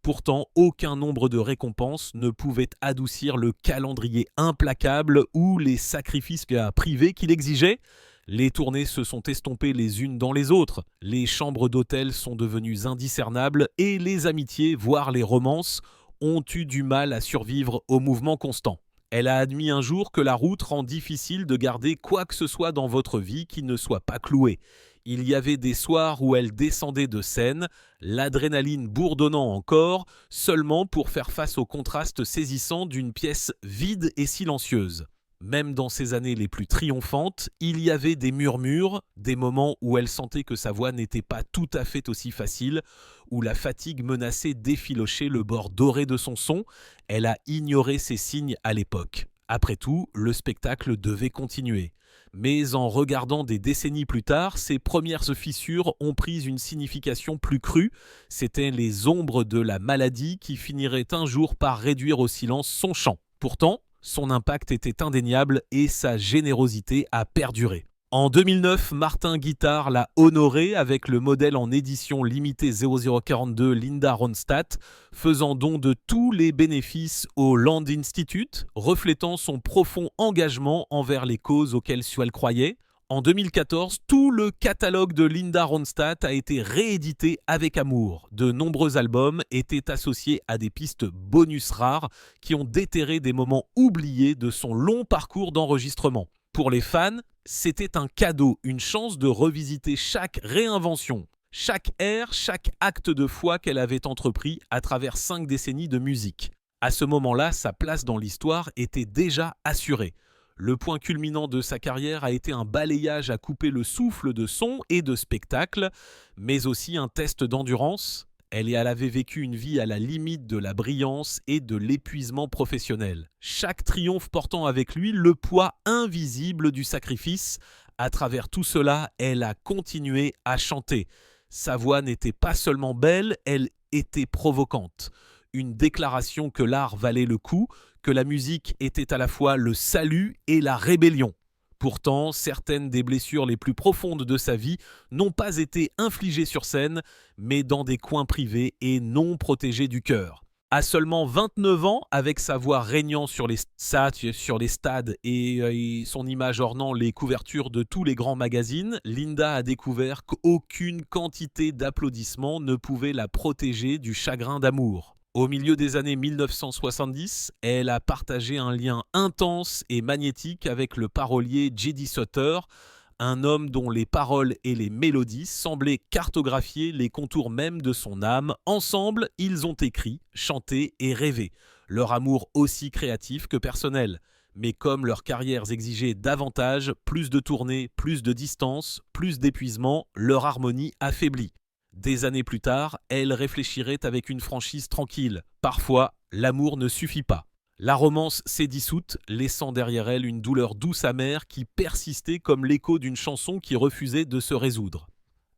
A: Pourtant, aucun nombre de récompenses ne pouvait adoucir le calendrier implacable ou les sacrifices privés qu'il exigeait. Les tournées se sont estompées les unes dans les autres, les chambres d'hôtel sont devenues indiscernables et les amitiés, voire les romances, ont eu du mal à survivre au mouvement constant. Elle a admis un jour que la route rend difficile de garder quoi que ce soit dans votre vie qui ne soit pas cloué. Il y avait des soirs où elle descendait de scène, l'adrénaline bourdonnant encore, seulement pour faire face au contraste saisissant d'une pièce vide et silencieuse. Même dans ses années les plus triomphantes, il y avait des murmures, des moments où elle sentait que sa voix n'était pas tout à fait aussi facile, où la fatigue menaçait d'effilocher le bord doré de son son. Elle a ignoré ces signes à l'époque. Après tout, le spectacle devait continuer. Mais en regardant des décennies plus tard, ces premières fissures ont pris une signification plus crue. C'étaient les ombres de la maladie qui finiraient un jour par réduire au silence son chant. Pourtant, son impact était indéniable et sa générosité a perduré. En 2009, Martin Guitare l'a honoré avec le modèle en édition limitée 0042 Linda Ronstadt, faisant don de tous les bénéfices au Land Institute, reflétant son profond engagement envers les causes auxquelles elle croyait. En 2014, tout le catalogue de Linda Ronstadt a été réédité avec amour. De nombreux albums étaient associés à des pistes bonus rares qui ont déterré des moments oubliés de son long parcours d'enregistrement. Pour les fans, c'était un cadeau, une chance de revisiter chaque réinvention, chaque air, chaque acte de foi qu'elle avait entrepris à travers 5 décennies de musique. À ce moment-là, sa place dans l'histoire était déjà assurée. Le point culminant de sa carrière a été un balayage à couper le souffle de son et de spectacle, mais aussi un test d'endurance. Elle avait vécu une vie à la limite de la brillance et de l'épuisement professionnel. Chaque triomphe portant avec lui le poids invisible du sacrifice. À travers tout cela, elle a continué à chanter. Sa voix n'était pas seulement belle, elle était provocante. Une déclaration que l'art valait le coup, que la musique était à la fois le salut et la rébellion. Pourtant, certaines des blessures les plus profondes de sa vie n'ont pas été infligées sur scène, mais dans des coins privés et non protégés du cœur. À seulement 29 ans, avec sa voix régnant sur les stades et son image ornant les couvertures de tous les grands magazines, Linda a découvert qu'aucune quantité d'applaudissements ne pouvait la protéger du chagrin d'amour. Au milieu des années 1970, elle a partagé un lien intense et magnétique avec le parolier J.D. Souther, un homme dont les paroles et les mélodies semblaient cartographier les contours même de son âme. Ensemble, ils ont écrit, chanté et rêvé, leur amour aussi créatif que personnel. Mais comme leurs carrières exigeaient davantage, plus de tournées, plus de distance, plus d'épuisement, leur harmonie affaiblit. Des années plus tard, elle réfléchirait avec une franchise tranquille. Parfois, l'amour ne suffit pas. La romance s'est dissoute, laissant derrière elle une douleur douce amère qui persistait comme l'écho d'une chanson qui refusait de se résoudre.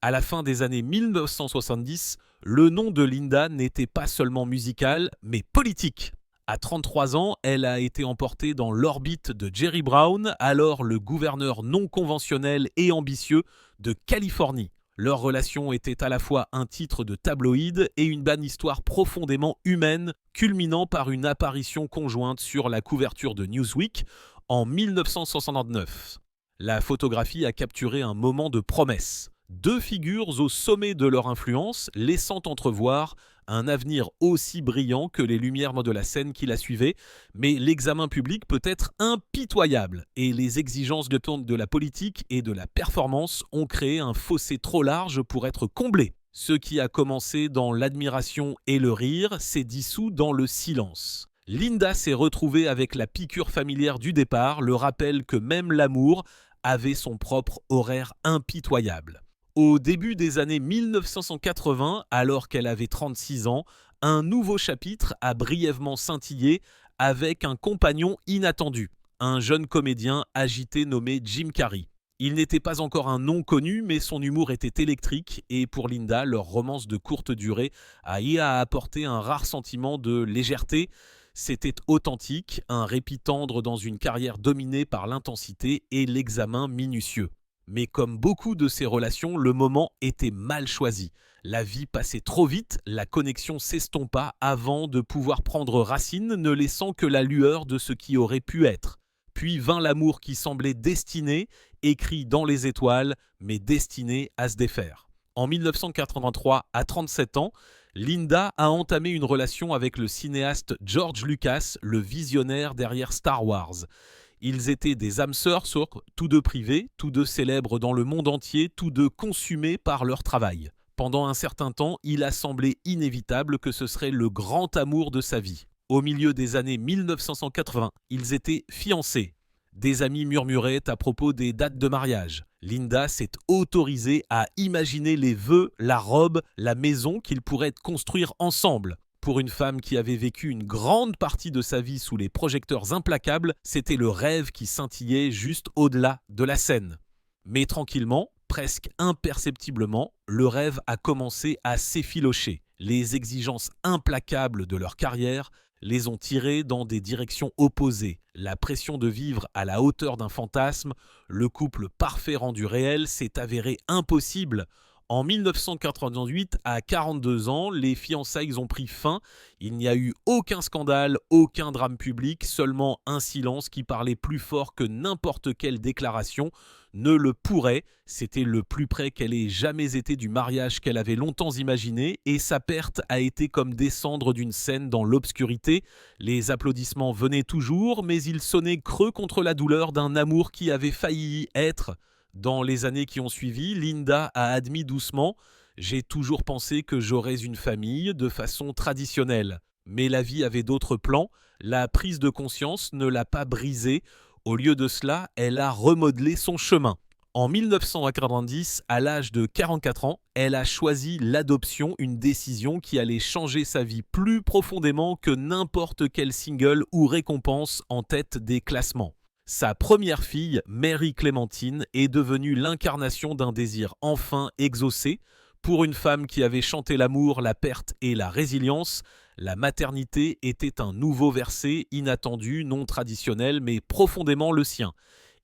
A: À la fin des années 1970, le nom de Linda n'était pas seulement musical, mais politique. À 33 ans, elle a été emportée dans l'orbite de Jerry Brown, alors le gouverneur non conventionnel et ambitieux de Californie. Leur relation était à la fois un titre de tabloïd et une bonne histoire profondément humaine, culminant par une apparition conjointe sur la couverture de Newsweek en 1969. La photographie a capturé un moment de promesse. 2 figures au sommet de leur influence, laissant entrevoir un avenir aussi brillant que les lumières de la scène qui la suivaient, mais l'examen public peut être impitoyable et les exigences de la politique et de la performance ont créé un fossé trop large pour être comblé. Ce qui a commencé dans l'admiration et le rire s'est dissous dans le silence. Linda s'est retrouvée avec la piqûre familière du départ, le rappel que même l'amour avait son propre horaire impitoyable. Au début des années 1980, alors qu'elle avait 36 ans, un nouveau chapitre a brièvement scintillé avec un compagnon inattendu, un jeune comédien agité nommé Jim Carrey. Il n'était pas encore un nom connu, mais son humour était électrique et pour Linda, leur romance de courte durée a apporté un rare sentiment de légèreté. C'était authentique, un répit tendre dans une carrière dominée par l'intensité et l'examen minutieux. Mais comme beaucoup de ces relations, le moment était mal choisi. La vie passait trop vite, la connexion s'estompa avant de pouvoir prendre racine, ne laissant que la lueur de ce qui aurait pu être. Puis vint l'amour qui semblait destiné, écrit dans les étoiles, mais destiné à se défaire. En 1983, à 37 ans, Linda a entamé une relation avec le cinéaste George Lucas, le visionnaire derrière Star Wars. Ils étaient des âmes sœurs, tous deux privés, tous deux célèbres dans le monde entier, tous deux consumés par leur travail. Pendant un certain temps, il a semblé inévitable que ce serait le grand amour de sa vie. Au milieu des années 1980, ils étaient fiancés. Des amis murmuraient à propos des dates de mariage. Linda s'est autorisée à imaginer les vœux, la robe, la maison qu'ils pourraient construire ensemble. Pour une femme qui avait vécu une grande partie de sa vie sous les projecteurs implacables, c'était le rêve qui scintillait juste au-delà de la scène. Mais tranquillement, presque imperceptiblement, le rêve a commencé à s'effilocher. Les exigences implacables de leur carrière les ont tirés dans des directions opposées. La pression de vivre à la hauteur d'un fantasme, le couple parfait rendu réel, s'est avéré impossible. En 1988, à 42 ans, les fiançailles ont pris fin. Il n'y a eu aucun scandale, aucun drame public, seulement un silence qui parlait plus fort que n'importe quelle déclaration ne le pourrait. C'était le plus près qu'elle ait jamais été du mariage qu'elle avait longtemps imaginé, et sa perte a été comme descendre d'une scène dans l'obscurité. Les applaudissements venaient toujours, mais ils sonnaient creux contre la douleur d'un amour qui avait failli être. Dans les années qui ont suivi, Linda a admis doucement « J'ai toujours pensé que j'aurais une famille de façon traditionnelle. » Mais la vie avait d'autres plans, la prise de conscience ne l'a pas brisée. Au lieu de cela, elle a remodelé son chemin. En 1990, à l'âge de 44 ans, elle a choisi l'adoption, une décision qui allait changer sa vie plus profondément que n'importe quel single ou récompense en tête des classements. Sa première fille, Mary Clémentine, est devenue l'incarnation d'un désir enfin exaucé. Pour une femme qui avait chanté l'amour, la perte et la résilience, la maternité était un nouveau verset, inattendu, non traditionnel, mais profondément le sien.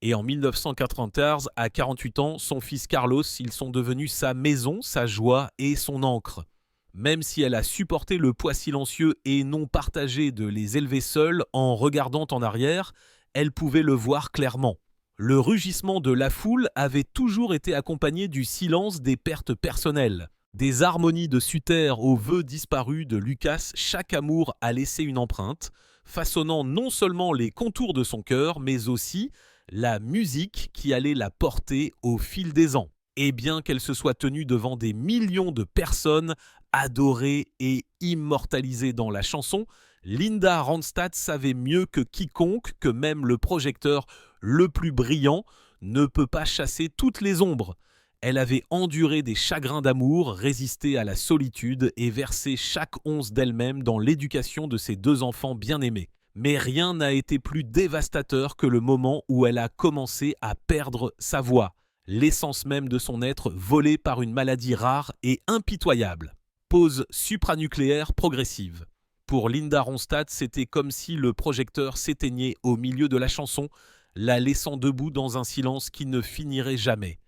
A: Et en 1994, à 48 ans, son fils Carlos, ils sont devenus sa maison, sa joie et son ancre. Même si elle a supporté le poids silencieux et non partagé de les élever seuls en regardant en arrière, elle pouvait le voir clairement. Le rugissement de la foule avait toujours été accompagné du silence des pertes personnelles. Des harmonies de Suter aux vœux disparus de Lucas, chaque amour a laissé une empreinte, façonnant non seulement les contours de son cœur, mais aussi la musique qui allait la porter au fil des ans. Et bien qu'elle se soit tenue devant des millions de personnes, adorée et immortalisée dans la chanson, Linda Ronstadt savait mieux que quiconque que même le projecteur le plus brillant ne peut pas chasser toutes les ombres. Elle avait enduré des chagrins d'amour, résisté à la solitude et versé chaque once d'elle-même dans l'éducation de ses deux enfants bien-aimés. Mais rien n'a été plus dévastateur que le moment où elle a commencé à perdre sa voix, l'essence même de son être volée par une maladie rare et impitoyable. Pause supranucléaire progressive. Pour Linda Ronstadt, c'était comme si le projecteur s'éteignait au milieu de la chanson, la laissant debout dans un silence qui ne finirait jamais.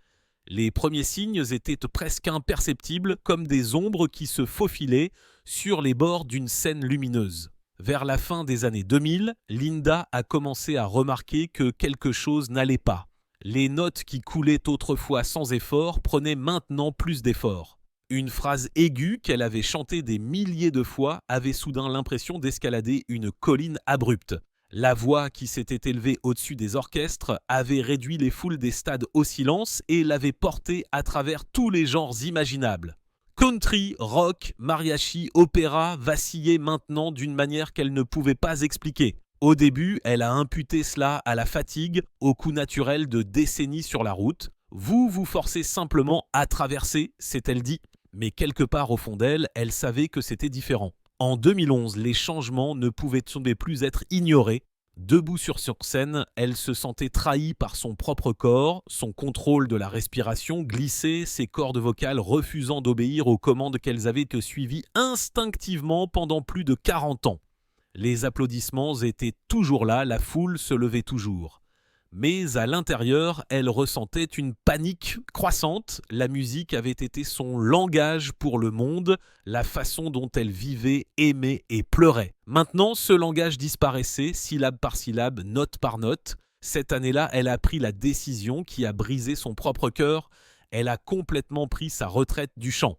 A: Les premiers signes étaient presque imperceptibles, comme des ombres qui se faufilaient sur les bords d'une scène lumineuse. Vers la fin des années 2000, Linda a commencé à remarquer que quelque chose n'allait pas. Les notes qui coulaient autrefois sans effort prenaient maintenant plus d'effort. Une phrase aiguë qu'elle avait chantée des milliers de fois avait soudain l'impression d'escalader une colline abrupte. La voix qui s'était élevée au-dessus des orchestres avait réduit les foules des stades au silence et l'avait portée à travers tous les genres imaginables. Country, rock, mariachi, opéra vacillaient maintenant d'une manière qu'elle ne pouvait pas expliquer. Au début, elle a imputé cela à la fatigue, au coût naturel de décennies sur la route. Vous vous forcez simplement à traverser, s'est-elle dit. Mais quelque part au fond d'elle, elle savait que c'était différent. En 2011, les changements ne pouvaient plus être ignorés. Debout sur scène, elle se sentait trahie par son propre corps, son contrôle de la respiration glissait, ses cordes vocales refusant d'obéir aux commandes qu'elles avaient suivies instinctivement pendant plus de 40 ans. Les applaudissements étaient toujours là, la foule se levait toujours. Mais à l'intérieur, elle ressentait une panique croissante. La musique avait été son langage pour le monde, la façon dont elle vivait, aimait et pleurait. Maintenant, ce langage disparaissait, syllabe par syllabe, note par note. Cette année-là, elle a pris la décision qui a brisé son propre cœur. Elle a complètement pris sa retraite du chant.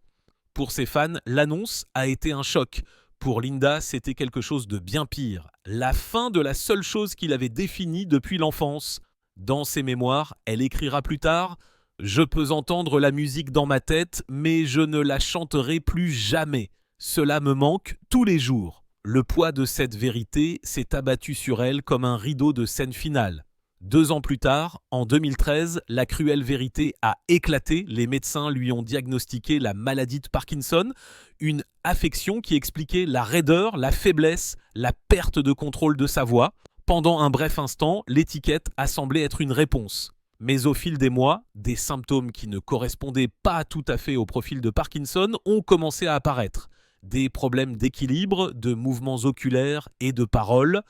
A: Pour ses fans, l'annonce a été un choc. Pour Linda, c'était quelque chose de bien pire. La fin de la seule chose qu'il avait définie depuis l'enfance. Dans ses mémoires, elle écrira plus tard « Je peux entendre la musique dans ma tête, mais je ne la chanterai plus jamais. Cela me manque tous les jours. » Le poids de cette vérité s'est abattu sur elle comme un rideau de scène finale. 2 ans plus tard, en 2013, la cruelle vérité a éclaté. Les médecins lui ont diagnostiqué la maladie de Parkinson, une affection qui expliquait la raideur, la faiblesse, la perte de contrôle de sa voix. Pendant un bref instant, l'étiquette a semblé être une réponse. Mais au fil des mois, des symptômes qui ne correspondaient pas tout à fait au profil de Parkinson ont commencé à apparaître. Des problèmes d'équilibre, de mouvements oculaires et de parole.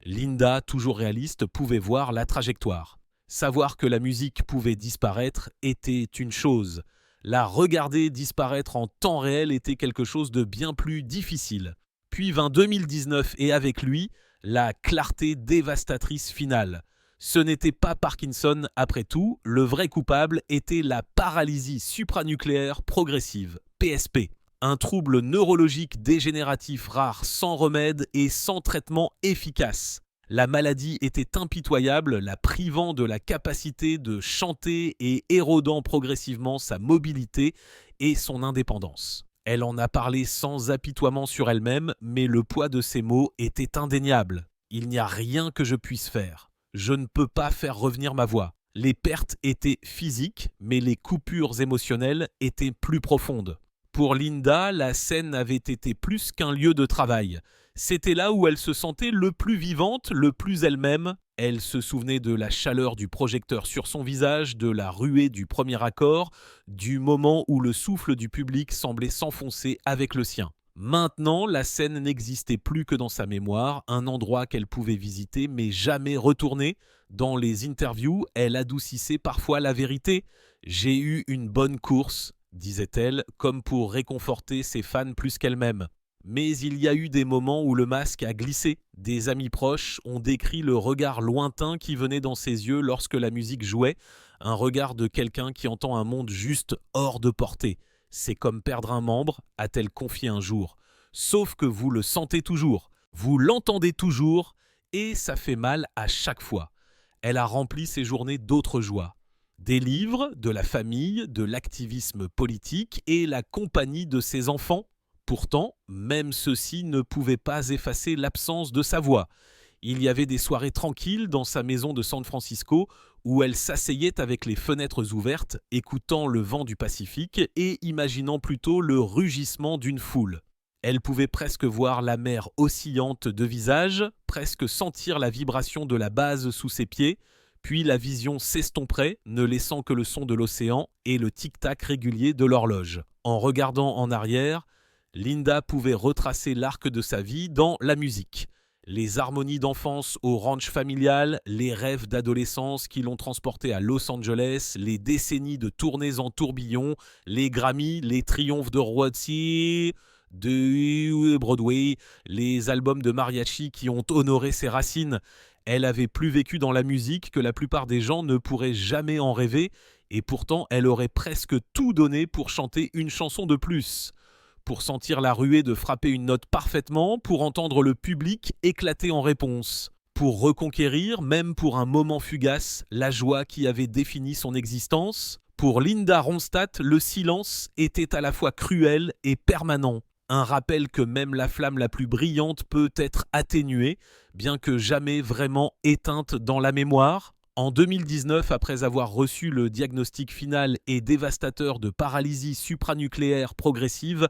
A: Linda, toujours réaliste, pouvait voir la trajectoire. Savoir que la musique pouvait disparaître était une chose. La regarder disparaître en temps réel était quelque chose de bien plus difficile. Puis vint 2019 et avec lui, la clarté dévastatrice finale. Ce n'était pas Parkinson après tout, le vrai coupable était la paralysie supranucléaire progressive, PSP. Un trouble neurologique dégénératif rare sans remède et sans traitement efficace. La maladie était impitoyable, la privant de la capacité de chanter et érodant progressivement sa mobilité et son indépendance. Elle en a parlé sans apitoiement sur elle-même, mais le poids de ses mots était indéniable. Il n'y a rien que je puisse faire. Je ne peux pas faire revenir ma voix. Les pertes étaient physiques, mais les coupures émotionnelles étaient plus profondes. Pour Linda, la scène avait été plus qu'un lieu de travail. C'était là où elle se sentait le plus vivante, le plus elle-même. Elle se souvenait de la chaleur du projecteur sur son visage, de la ruée du premier accord, du moment où le souffle du public semblait s'enfoncer avec le sien. Maintenant, la scène n'existait plus que dans sa mémoire, un endroit qu'elle pouvait visiter mais jamais retourner. Dans les interviews, elle adoucissait parfois la vérité. « J'ai eu une bonne course », disait-elle, comme pour réconforter ses fans plus qu'elle-même. Mais il y a eu des moments où le masque a glissé. Des amis proches ont décrit le regard lointain qui venait dans ses yeux lorsque la musique jouait, un regard de quelqu'un qui entend un monde juste hors de portée. C'est comme perdre un membre, a-t-elle confié un jour. Sauf que vous le sentez toujours, vous l'entendez toujours, et ça fait mal à chaque fois. Elle a rempli ses journées d'autres joies. Des livres, de la famille, de l'activisme politique et la compagnie de ses enfants. Pourtant, même ceux-ci ne pouvaient pas effacer l'absence de sa voix. Il y avait des soirées tranquilles dans sa maison de San Francisco où elle s'asseyait avec les fenêtres ouvertes, écoutant le vent du Pacifique et imaginant plutôt le rugissement d'une foule. Elle pouvait presque voir la mer oscillante de visage, presque sentir la vibration de la base sous ses pieds, puis la vision s'estomperait, ne laissant que le son de l'océan et le tic-tac régulier de l'horloge. En regardant en arrière, Linda pouvait retracer l'arc de sa vie dans la musique. Les harmonies d'enfance au ranch familial, les rêves d'adolescence qui l'ont transportée à Los Angeles, les décennies de tournées en tourbillon, les Grammys, les triomphes de Roadie, de Broadway, les albums de mariachi qui ont honoré ses racines. Elle avait plus vécu dans la musique que la plupart des gens ne pourraient jamais en rêver, et pourtant elle aurait presque tout donné pour chanter une chanson de plus. Pour sentir la ruée de frapper une note parfaitement, pour entendre le public éclater en réponse. Pour reconquérir, même pour un moment fugace, la joie qui avait défini son existence. Pour Linda Ronstadt, le silence était à la fois cruel et permanent. Un rappel que même la flamme la plus brillante peut être atténuée, bien que jamais vraiment éteinte dans la mémoire. En 2019, après avoir reçu le diagnostic final et dévastateur de paralysie supranucléaire progressive,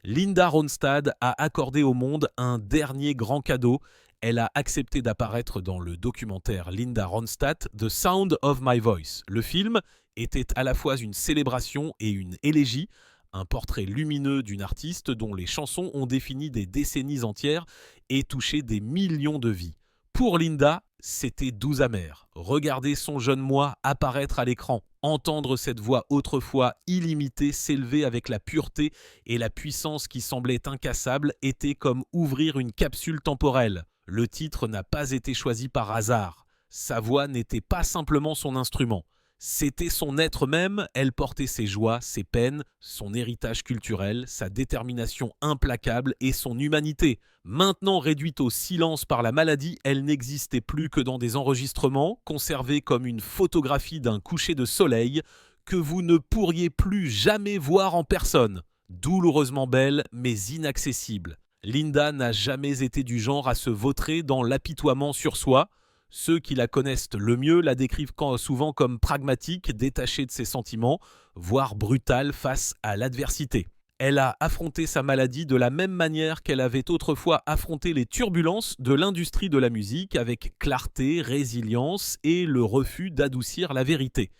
A: Linda Ronstadt a accordé au monde un dernier grand cadeau. Elle a accepté d'apparaître dans le documentaire Linda Ronstadt, The Sound of My Voice. Le film était à la fois une célébration et une élégie, un portrait lumineux d'une artiste dont les chansons ont défini des décennies entières et touché des millions de vies. Pour Linda, c'était doux amer. Regarder son jeune moi apparaître à l'écran, entendre cette voix autrefois illimitée s'élever avec la pureté et la puissance qui semblait incassable était comme ouvrir une capsule temporelle. Le titre n'a pas été choisi par hasard. Sa voix n'était pas simplement son instrument. C'était son être même, elle portait ses joies, ses peines, son héritage culturel, sa détermination implacable et son humanité. Maintenant réduite au silence par la maladie, elle n'existait plus que dans des enregistrements, conservés comme une photographie d'un coucher de soleil, que vous ne pourriez plus jamais voir en personne. Douloureusement belle, mais inaccessible. Linda n'a jamais été du genre à se vautrer dans l'apitoiement sur soi. Ceux qui la connaissent le mieux la décrivent souvent comme pragmatique, détachée de ses sentiments, voire brutale face à l'adversité. Elle a affronté sa maladie de la même manière qu'elle avait autrefois affronté les turbulences de l'industrie de la musique avec clarté, résilience et le refus d'adoucir la vérité.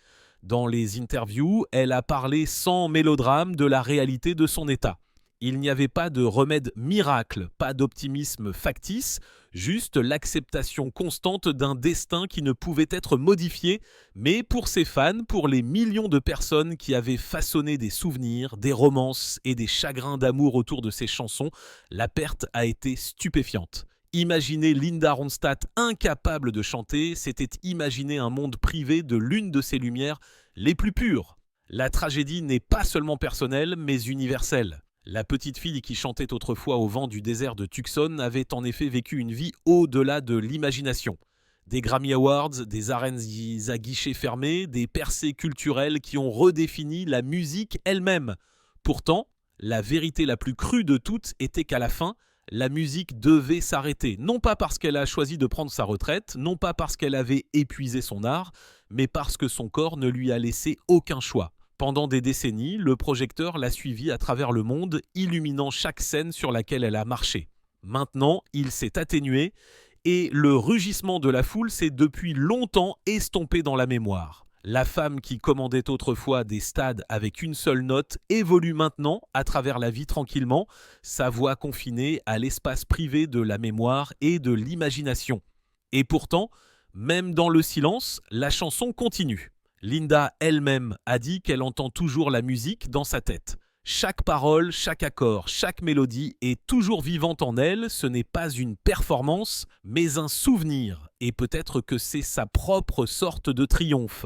A: Dans les interviews, elle a parlé sans mélodrame de la réalité de son état. Il n'y avait pas de remède miracle, pas d'optimisme factice, juste l'acceptation constante d'un destin qui ne pouvait être modifié, mais pour ses fans, pour les millions de personnes qui avaient façonné des souvenirs, des romances et des chagrins d'amour autour de ses chansons, la perte a été stupéfiante. Imaginer Linda Ronstadt incapable de chanter, c'était imaginer un monde privé de l'une de ses lumières les plus pures. La tragédie n'est pas seulement personnelle, mais universelle. La petite fille qui chantait autrefois au vent du désert de Tucson avait en effet vécu une vie au-delà de l'imagination. Des Grammy Awards, des arènes à guichets fermés, des percées culturelles qui ont redéfini la musique elle-même. Pourtant, la vérité la plus crue de toutes était qu'à la fin, la musique devait s'arrêter. Non pas parce qu'elle a choisi de prendre sa retraite, non pas parce qu'elle avait épuisé son art, mais parce que son corps ne lui a laissé aucun choix. Pendant des décennies, le projecteur l'a suivie à travers le monde, illuminant chaque scène sur laquelle elle a marché. Maintenant, il s'est atténué et le rugissement de la foule s'est depuis longtemps estompé dans la mémoire. La femme qui commandait autrefois des stades avec une seule note évolue maintenant à travers la vie tranquillement, sa voix confinée à l'espace privé de la mémoire et de l'imagination. Et pourtant, même dans le silence, la chanson continue. Linda elle-même a dit qu'elle entend toujours la musique dans sa tête. Chaque parole, chaque accord, chaque mélodie est toujours vivante en elle, ce n'est pas une performance, mais un souvenir. Et peut-être que c'est sa propre sorte de triomphe.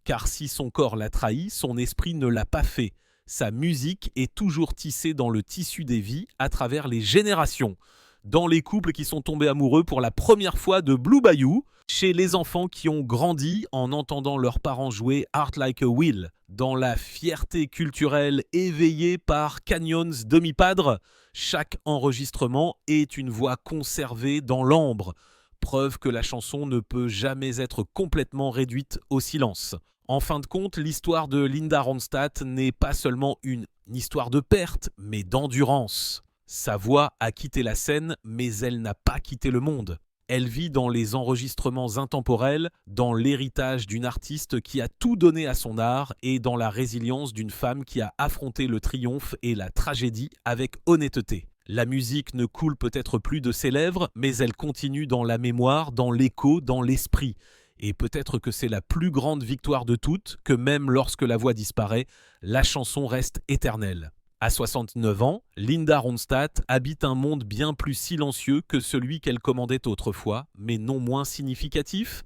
A: Car si son corps l'a trahi, son esprit ne l'a pas fait. Sa musique est toujours tissée dans le tissu des vies à travers les générations. Dans les couples qui sont tombés amoureux pour la première fois de Blue Bayou, chez les enfants qui ont grandi en entendant leurs parents jouer Heart Like a Wheel, dans la fierté culturelle éveillée par Canyons Demi-Padre, chaque enregistrement est une voix conservée dans l'ambre, preuve que la chanson ne peut jamais être complètement réduite au silence. En fin de compte, l'histoire de Linda Ronstadt n'est pas seulement une histoire de perte, mais d'endurance. Sa voix a quitté la scène, mais elle n'a pas quitté le monde. Elle vit dans les enregistrements intemporels, dans l'héritage d'une artiste qui a tout donné à son art et dans la résilience d'une femme qui a affronté le triomphe et la tragédie avec honnêteté. La musique ne coule peut-être plus de ses lèvres, mais elle continue dans la mémoire, dans l'écho, dans l'esprit. Et peut-être que c'est la plus grande victoire de toutes, que même lorsque la voix disparaît, la chanson reste éternelle. À 69 ans, Linda Ronstadt habite un monde bien plus silencieux que celui qu'elle commandait autrefois, mais non moins significatif.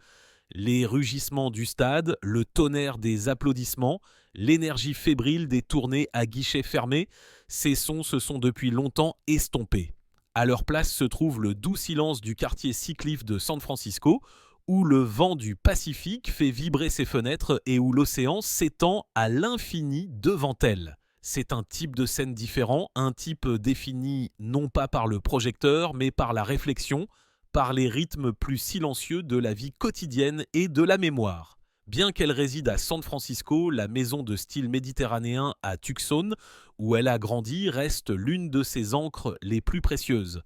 A: Les rugissements du stade, le tonnerre des applaudissements, l'énergie fébrile des tournées à guichets fermés, ces sons se sont depuis longtemps estompés. À leur place se trouve le doux silence du quartier Seacliff de San Francisco, où le vent du Pacifique fait vibrer ses fenêtres et où l'océan s'étend à l'infini devant elle. C'est un type de scène différent, un type défini non pas par le projecteur, mais par la réflexion, par les rythmes plus silencieux de la vie quotidienne et de la mémoire. Bien qu'elle réside à San Francisco, la maison de style méditerranéen à Tucson, où elle a grandi, reste l'une de ses ancres les plus précieuses.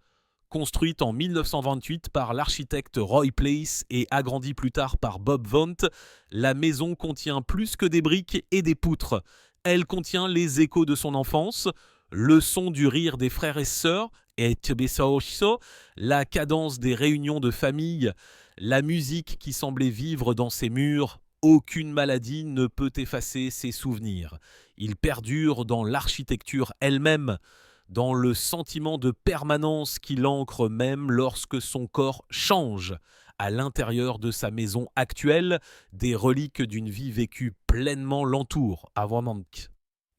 A: Construite en 1928 par l'architecte Roy Place et agrandie plus tard par Bob Vaughn, la maison contient plus que des briques et des poutres. Elle contient les échos de son enfance, le son du rire des frères et sœurs, et la cadence des réunions de famille, la musique qui semblait vivre dans ses murs. Aucune maladie ne peut effacer ses souvenirs. Ils perdurent dans l'architecture elle-même, dans le sentiment de permanence qui l'ancre même lorsque son corps change. À l'intérieur de sa maison actuelle, des reliques d'une vie vécue pleinement l'entourent.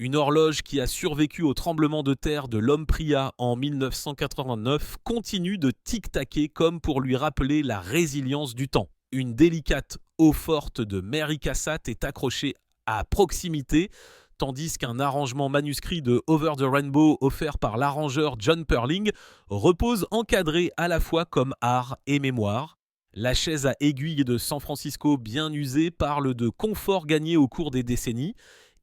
A: Une horloge qui a survécu au tremblement de terre de l'Homme Pria en 1989 continue de tic-taquer comme pour lui rappeler la résilience du temps. Une délicate eau-forte de Mary Cassatt est accrochée à proximité, tandis qu'un arrangement manuscrit de Over the Rainbow offert par l'arrangeur John Perling repose encadré à la fois comme art et mémoire. La chaise à aiguille de San Francisco bien usée parle de confort gagné au cours des décennies,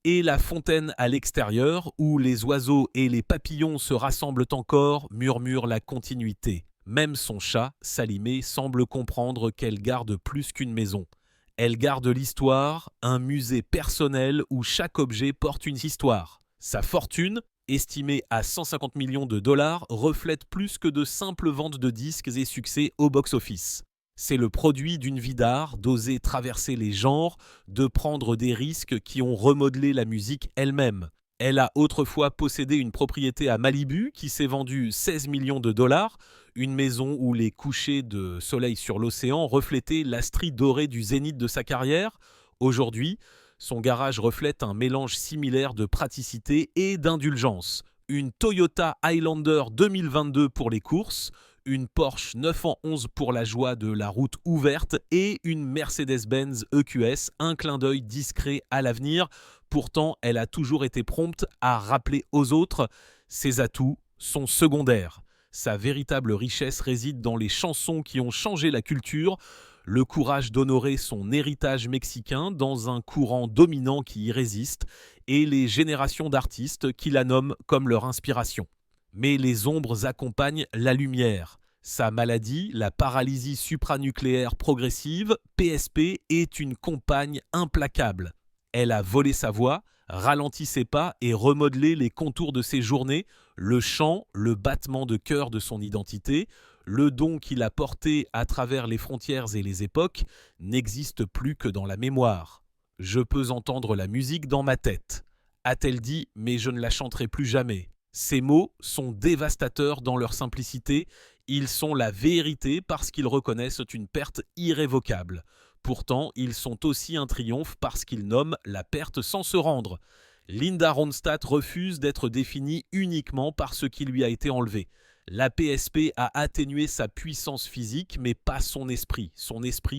A: et la fontaine à l'extérieur, où les oiseaux et les papillons se rassemblent encore, murmure la continuité. Même son chat, Salimé, semble comprendre qu'elle garde plus qu'une maison. Elle garde l'histoire, un musée personnel où chaque objet porte une histoire. Sa fortune, estimée à 150 millions de dollars, reflète plus que de simples ventes de disques et succès au box-office. C'est le produit d'une vie d'art, d'oser traverser les genres, de prendre des risques qui ont remodelé la musique elle-même. Elle a autrefois possédé une propriété à Malibu qui s'est vendue 16 millions de dollars, une maison où les couchers de soleil sur l'océan reflétaient la strie dorée du zénith de sa carrière. Aujourd'hui, son garage reflète un mélange similaire de praticité et d'indulgence. Une Toyota Highlander 2022 pour les courses, une Porsche 911 pour la joie de la route ouverte et une Mercedes-Benz EQS, un clin d'œil discret à l'avenir. Pourtant, elle a toujours été prompte à rappeler aux autres ses atouts sont secondaires. Sa véritable richesse réside dans les chansons qui ont changé la culture, le courage d'honorer son héritage mexicain dans un courant dominant qui y résiste et les générations d'artistes qui la nomment comme leur inspiration. Mais les ombres accompagnent la lumière. Sa maladie, la paralysie supranucléaire progressive, PSP, est une compagne implacable. Elle a volé sa voix, ralenti ses pas et remodelé les contours de ses journées, le chant, le battement de cœur de son identité, le don qu'il a porté à travers les frontières et les époques, n'existe plus que dans la mémoire. Je peux entendre la musique dans ma tête, a-t-elle dit, mais je ne la chanterai plus jamais. Ces mots sont dévastateurs dans leur simplicité, ils sont la vérité parce qu'ils reconnaissent une perte irrévocable. Pourtant, ils sont aussi un triomphe parce qu'ils nomment la perte sans se rendre. Linda Ronstadt refuse d'être définie uniquement par ce qui lui a été enlevé. La PSP a atténué sa puissance physique, mais pas son esprit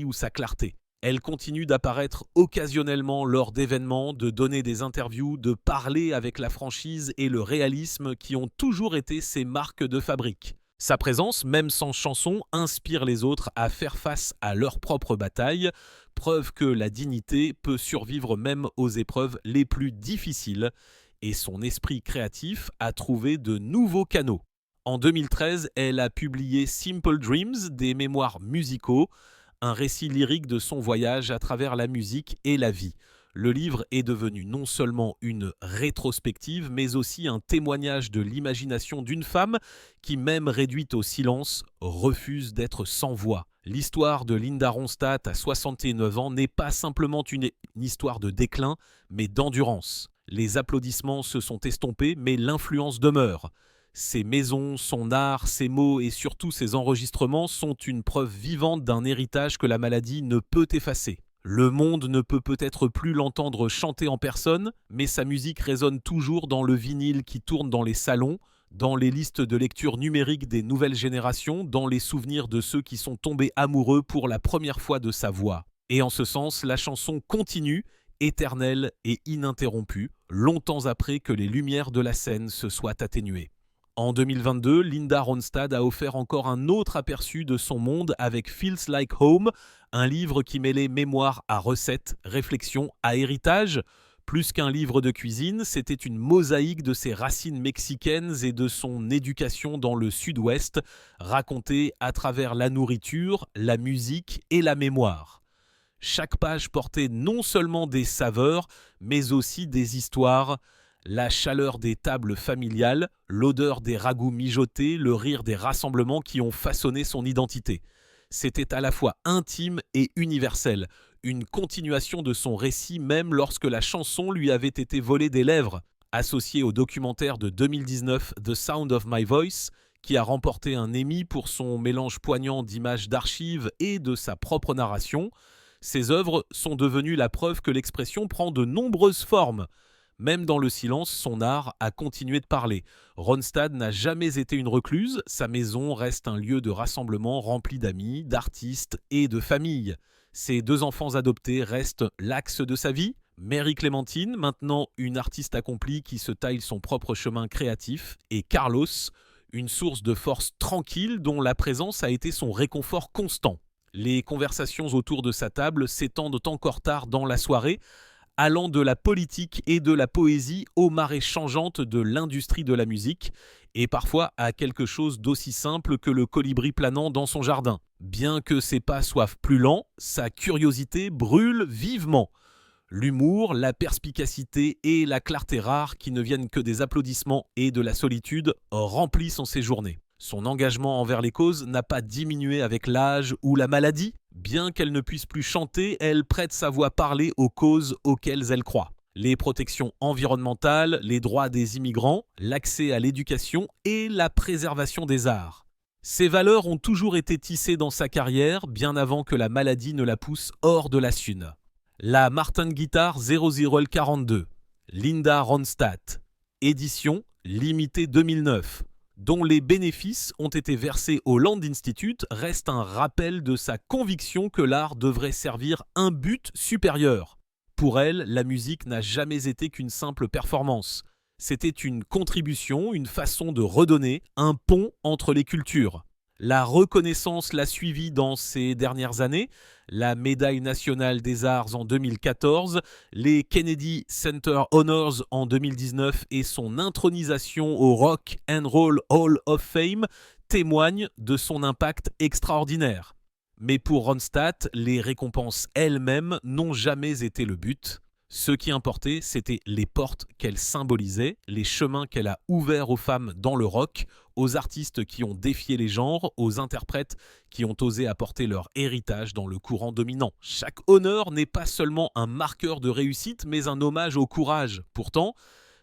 A: ou sa clarté. Elle continue d'apparaître occasionnellement lors d'événements, de donner des interviews, de parler avec la franchise et le réalisme qui ont toujours été ses marques de fabrique. Sa présence, même sans chanson, inspire les autres à faire face à leur propre bataille, preuve que la dignité peut survivre même aux épreuves les plus difficiles, et son esprit créatif a trouvé de nouveaux canaux. En 2013, elle a publié Simple Dreams, des mémoires musicaux, un récit lyrique de son voyage à travers la musique et la vie. Le livre est devenu non seulement une rétrospective, mais aussi un témoignage de l'imagination d'une femme qui, même réduite au silence, refuse d'être sans voix. L'histoire de Linda Ronstadt à 69 ans n'est pas simplement une histoire de déclin, mais d'endurance. Les applaudissements se sont estompés, mais l'influence demeure. Ses maisons, son art, ses mots et surtout ses enregistrements sont une preuve vivante d'un héritage que la maladie ne peut effacer. Le monde ne peut peut-être plus l'entendre chanter en personne, mais sa musique résonne toujours dans le vinyle qui tourne dans les salons, dans les listes de lecture numériques des nouvelles générations, dans les souvenirs de ceux qui sont tombés amoureux pour la première fois de sa voix. Et en ce sens, la chanson continue, éternelle et ininterrompue, longtemps après que les lumières de la scène se soient atténuées. En 2022, Linda Ronstadt a offert encore un autre aperçu de son monde avec Feels Like Home, un livre qui mêlait mémoire à recettes, réflexion à héritage. Plus qu'un livre de cuisine, c'était une mosaïque de ses racines mexicaines et de son éducation dans le Sud-Ouest, racontée à travers la nourriture, la musique et la mémoire. Chaque page portait non seulement des saveurs, mais aussi des histoires. La chaleur des tables familiales, l'odeur des ragoûts mijotés, le rire des rassemblements qui ont façonné son identité. C'était à la fois intime et universel, une continuation de son récit même lorsque la chanson lui avait été volée des lèvres. Associé au documentaire de 2019 The Sound of My Voice, qui a remporté un Emmy pour son mélange poignant d'images d'archives et de sa propre narration, ses œuvres sont devenues la preuve que l'expression prend de nombreuses formes. Même dans le silence, son art a continué de parler. Ronstadt n'a jamais été une recluse, sa maison reste un lieu de rassemblement rempli d'amis, d'artistes et de familles. Ses 2 enfants adoptés restent l'axe de sa vie. Mary Clémentine, maintenant une artiste accomplie qui se taille son propre chemin créatif, et Carlos, une source de force tranquille dont la présence a été son réconfort constant. Les conversations autour de sa table s'étendent encore tard dans la soirée, allant de la politique et de la poésie aux marées changeantes de l'industrie de la musique, et parfois à quelque chose d'aussi simple que le colibri planant dans son jardin. Bien que ses pas soient plus lents, sa curiosité brûle vivement. L'humour, la perspicacité et la clarté rare qui ne viennent que des applaudissements et de la solitude remplissent ses journées. Son engagement envers les causes n'a pas diminué avec l'âge ou la maladie. Bien qu'elle ne puisse plus chanter, elle prête sa voix parlée aux causes auxquelles elle croit. Les protections environnementales, les droits des immigrants, l'accès à l'éducation et la préservation des arts. Ces valeurs ont toujours été tissées dans sa carrière, bien avant que la maladie ne la pousse hors de la Thune. La Martin Guitar 00L42, Linda Ronstadt, édition limitée 2009, dont les bénéfices ont été versés au Land Institute, reste un rappel de sa conviction que l'art devrait servir un but supérieur. Pour elle, la musique n'a jamais été qu'une simple performance. C'était une contribution, une façon de redonner, un pont entre les cultures. La reconnaissance l'a suivie dans ces dernières années, la médaille nationale des arts en 2014, les Kennedy Center Honors en 2019 et son intronisation au Rock and Roll Hall of Fame témoignent de son impact extraordinaire. Mais pour Ronstadt, les récompenses elles-mêmes n'ont jamais été le but. Ce qui importait, c'était les portes qu'elle symbolisait, les chemins qu'elle a ouverts aux femmes dans le rock, aux artistes qui ont défié les genres, aux interprètes qui ont osé apporter leur héritage dans le courant dominant. Chaque honneur n'est pas seulement un marqueur de réussite, mais un hommage au courage. Pourtant,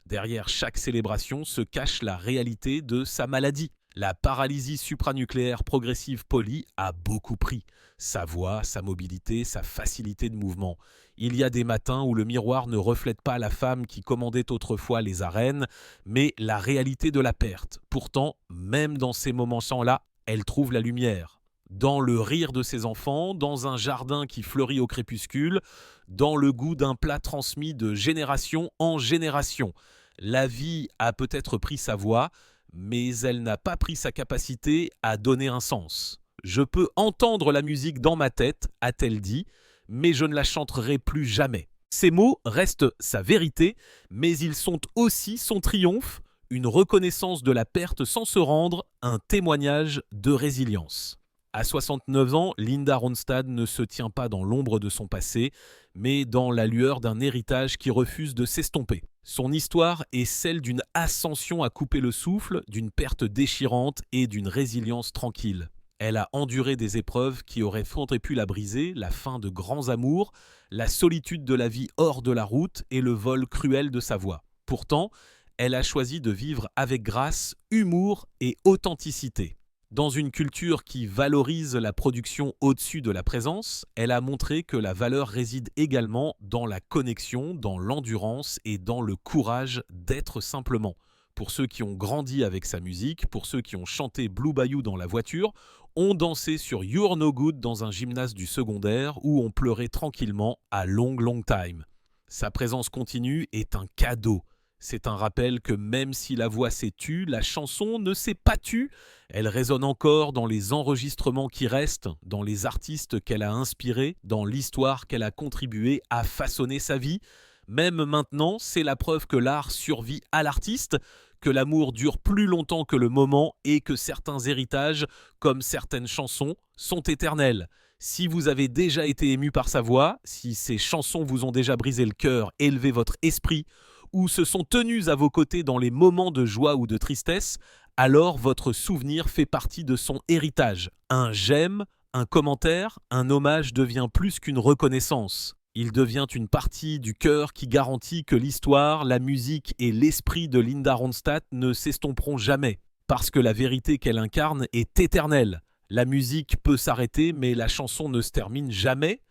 A: derrière chaque célébration se cache la réalité de sa maladie. La paralysie supranucléaire progressive Polly a beaucoup pris. Sa voix, sa mobilité, sa facilité de mouvement. Il y a des matins où le miroir ne reflète pas la femme qui commandait autrefois les arènes, mais la réalité de la perte. Pourtant, même dans ces moments-là, elle trouve la lumière. Dans le rire de ses enfants, dans un jardin qui fleurit au crépuscule, dans le goût d'un plat transmis de génération en génération. La vie a peut-être pris sa voix, mais elle n'a pas pris sa capacité à donner un sens. « Je peux entendre la musique dans ma tête », a-t-elle dit, mais je ne la chanterai plus jamais. Ces mots restent sa vérité, mais ils sont aussi son triomphe, une reconnaissance de la perte sans se rendre, un témoignage de résilience. À 69 ans, Linda Ronstadt ne se tient pas dans l'ombre de son passé, mais dans la lueur d'un héritage qui refuse de s'estomper. Son histoire est celle d'une ascension à couper le souffle, d'une perte déchirante et d'une résilience tranquille. Elle a enduré des épreuves qui auraient pu la briser, la fin de grands amours, la solitude de la vie hors de la route et le vol cruel de sa voix. Pourtant, elle a choisi de vivre avec grâce, humour et authenticité. Dans une culture qui valorise la production au-dessus de la présence, elle a montré que la valeur réside également dans la connexion, dans l'endurance et dans le courage d'être simplement. Pour ceux qui ont grandi avec sa musique, pour ceux qui ont chanté Blue Bayou dans la voiture, ont dansé sur You're No Good dans un gymnase du secondaire ou ont pleuré tranquillement à Long Long Time. Sa présence continue est un cadeau. C'est un rappel que même si la voix s'est tue, la chanson ne s'est pas tue. Elle résonne encore dans les enregistrements qui restent, dans les artistes qu'elle a inspirés, dans l'histoire qu'elle a contribué à façonner sa vie. Même maintenant, c'est la preuve que l'art survit à l'artiste, que l'amour dure plus longtemps que le moment et que certains héritages, comme certaines chansons, sont éternels. Si vous avez déjà été ému par sa voix, si ses chansons vous ont déjà brisé le cœur, élevé votre esprit, ou se sont tenues à vos côtés dans les moments de joie ou de tristesse, alors votre souvenir fait partie de son héritage. Un j'aime, un commentaire, un hommage devient plus qu'une reconnaissance. Il devient une partie du cœur qui garantit que l'histoire, la musique et l'esprit de Linda Ronstadt ne s'estomperont jamais. Parce que la vérité qu'elle incarne est éternelle. La musique peut s'arrêter, mais la chanson ne se termine jamais.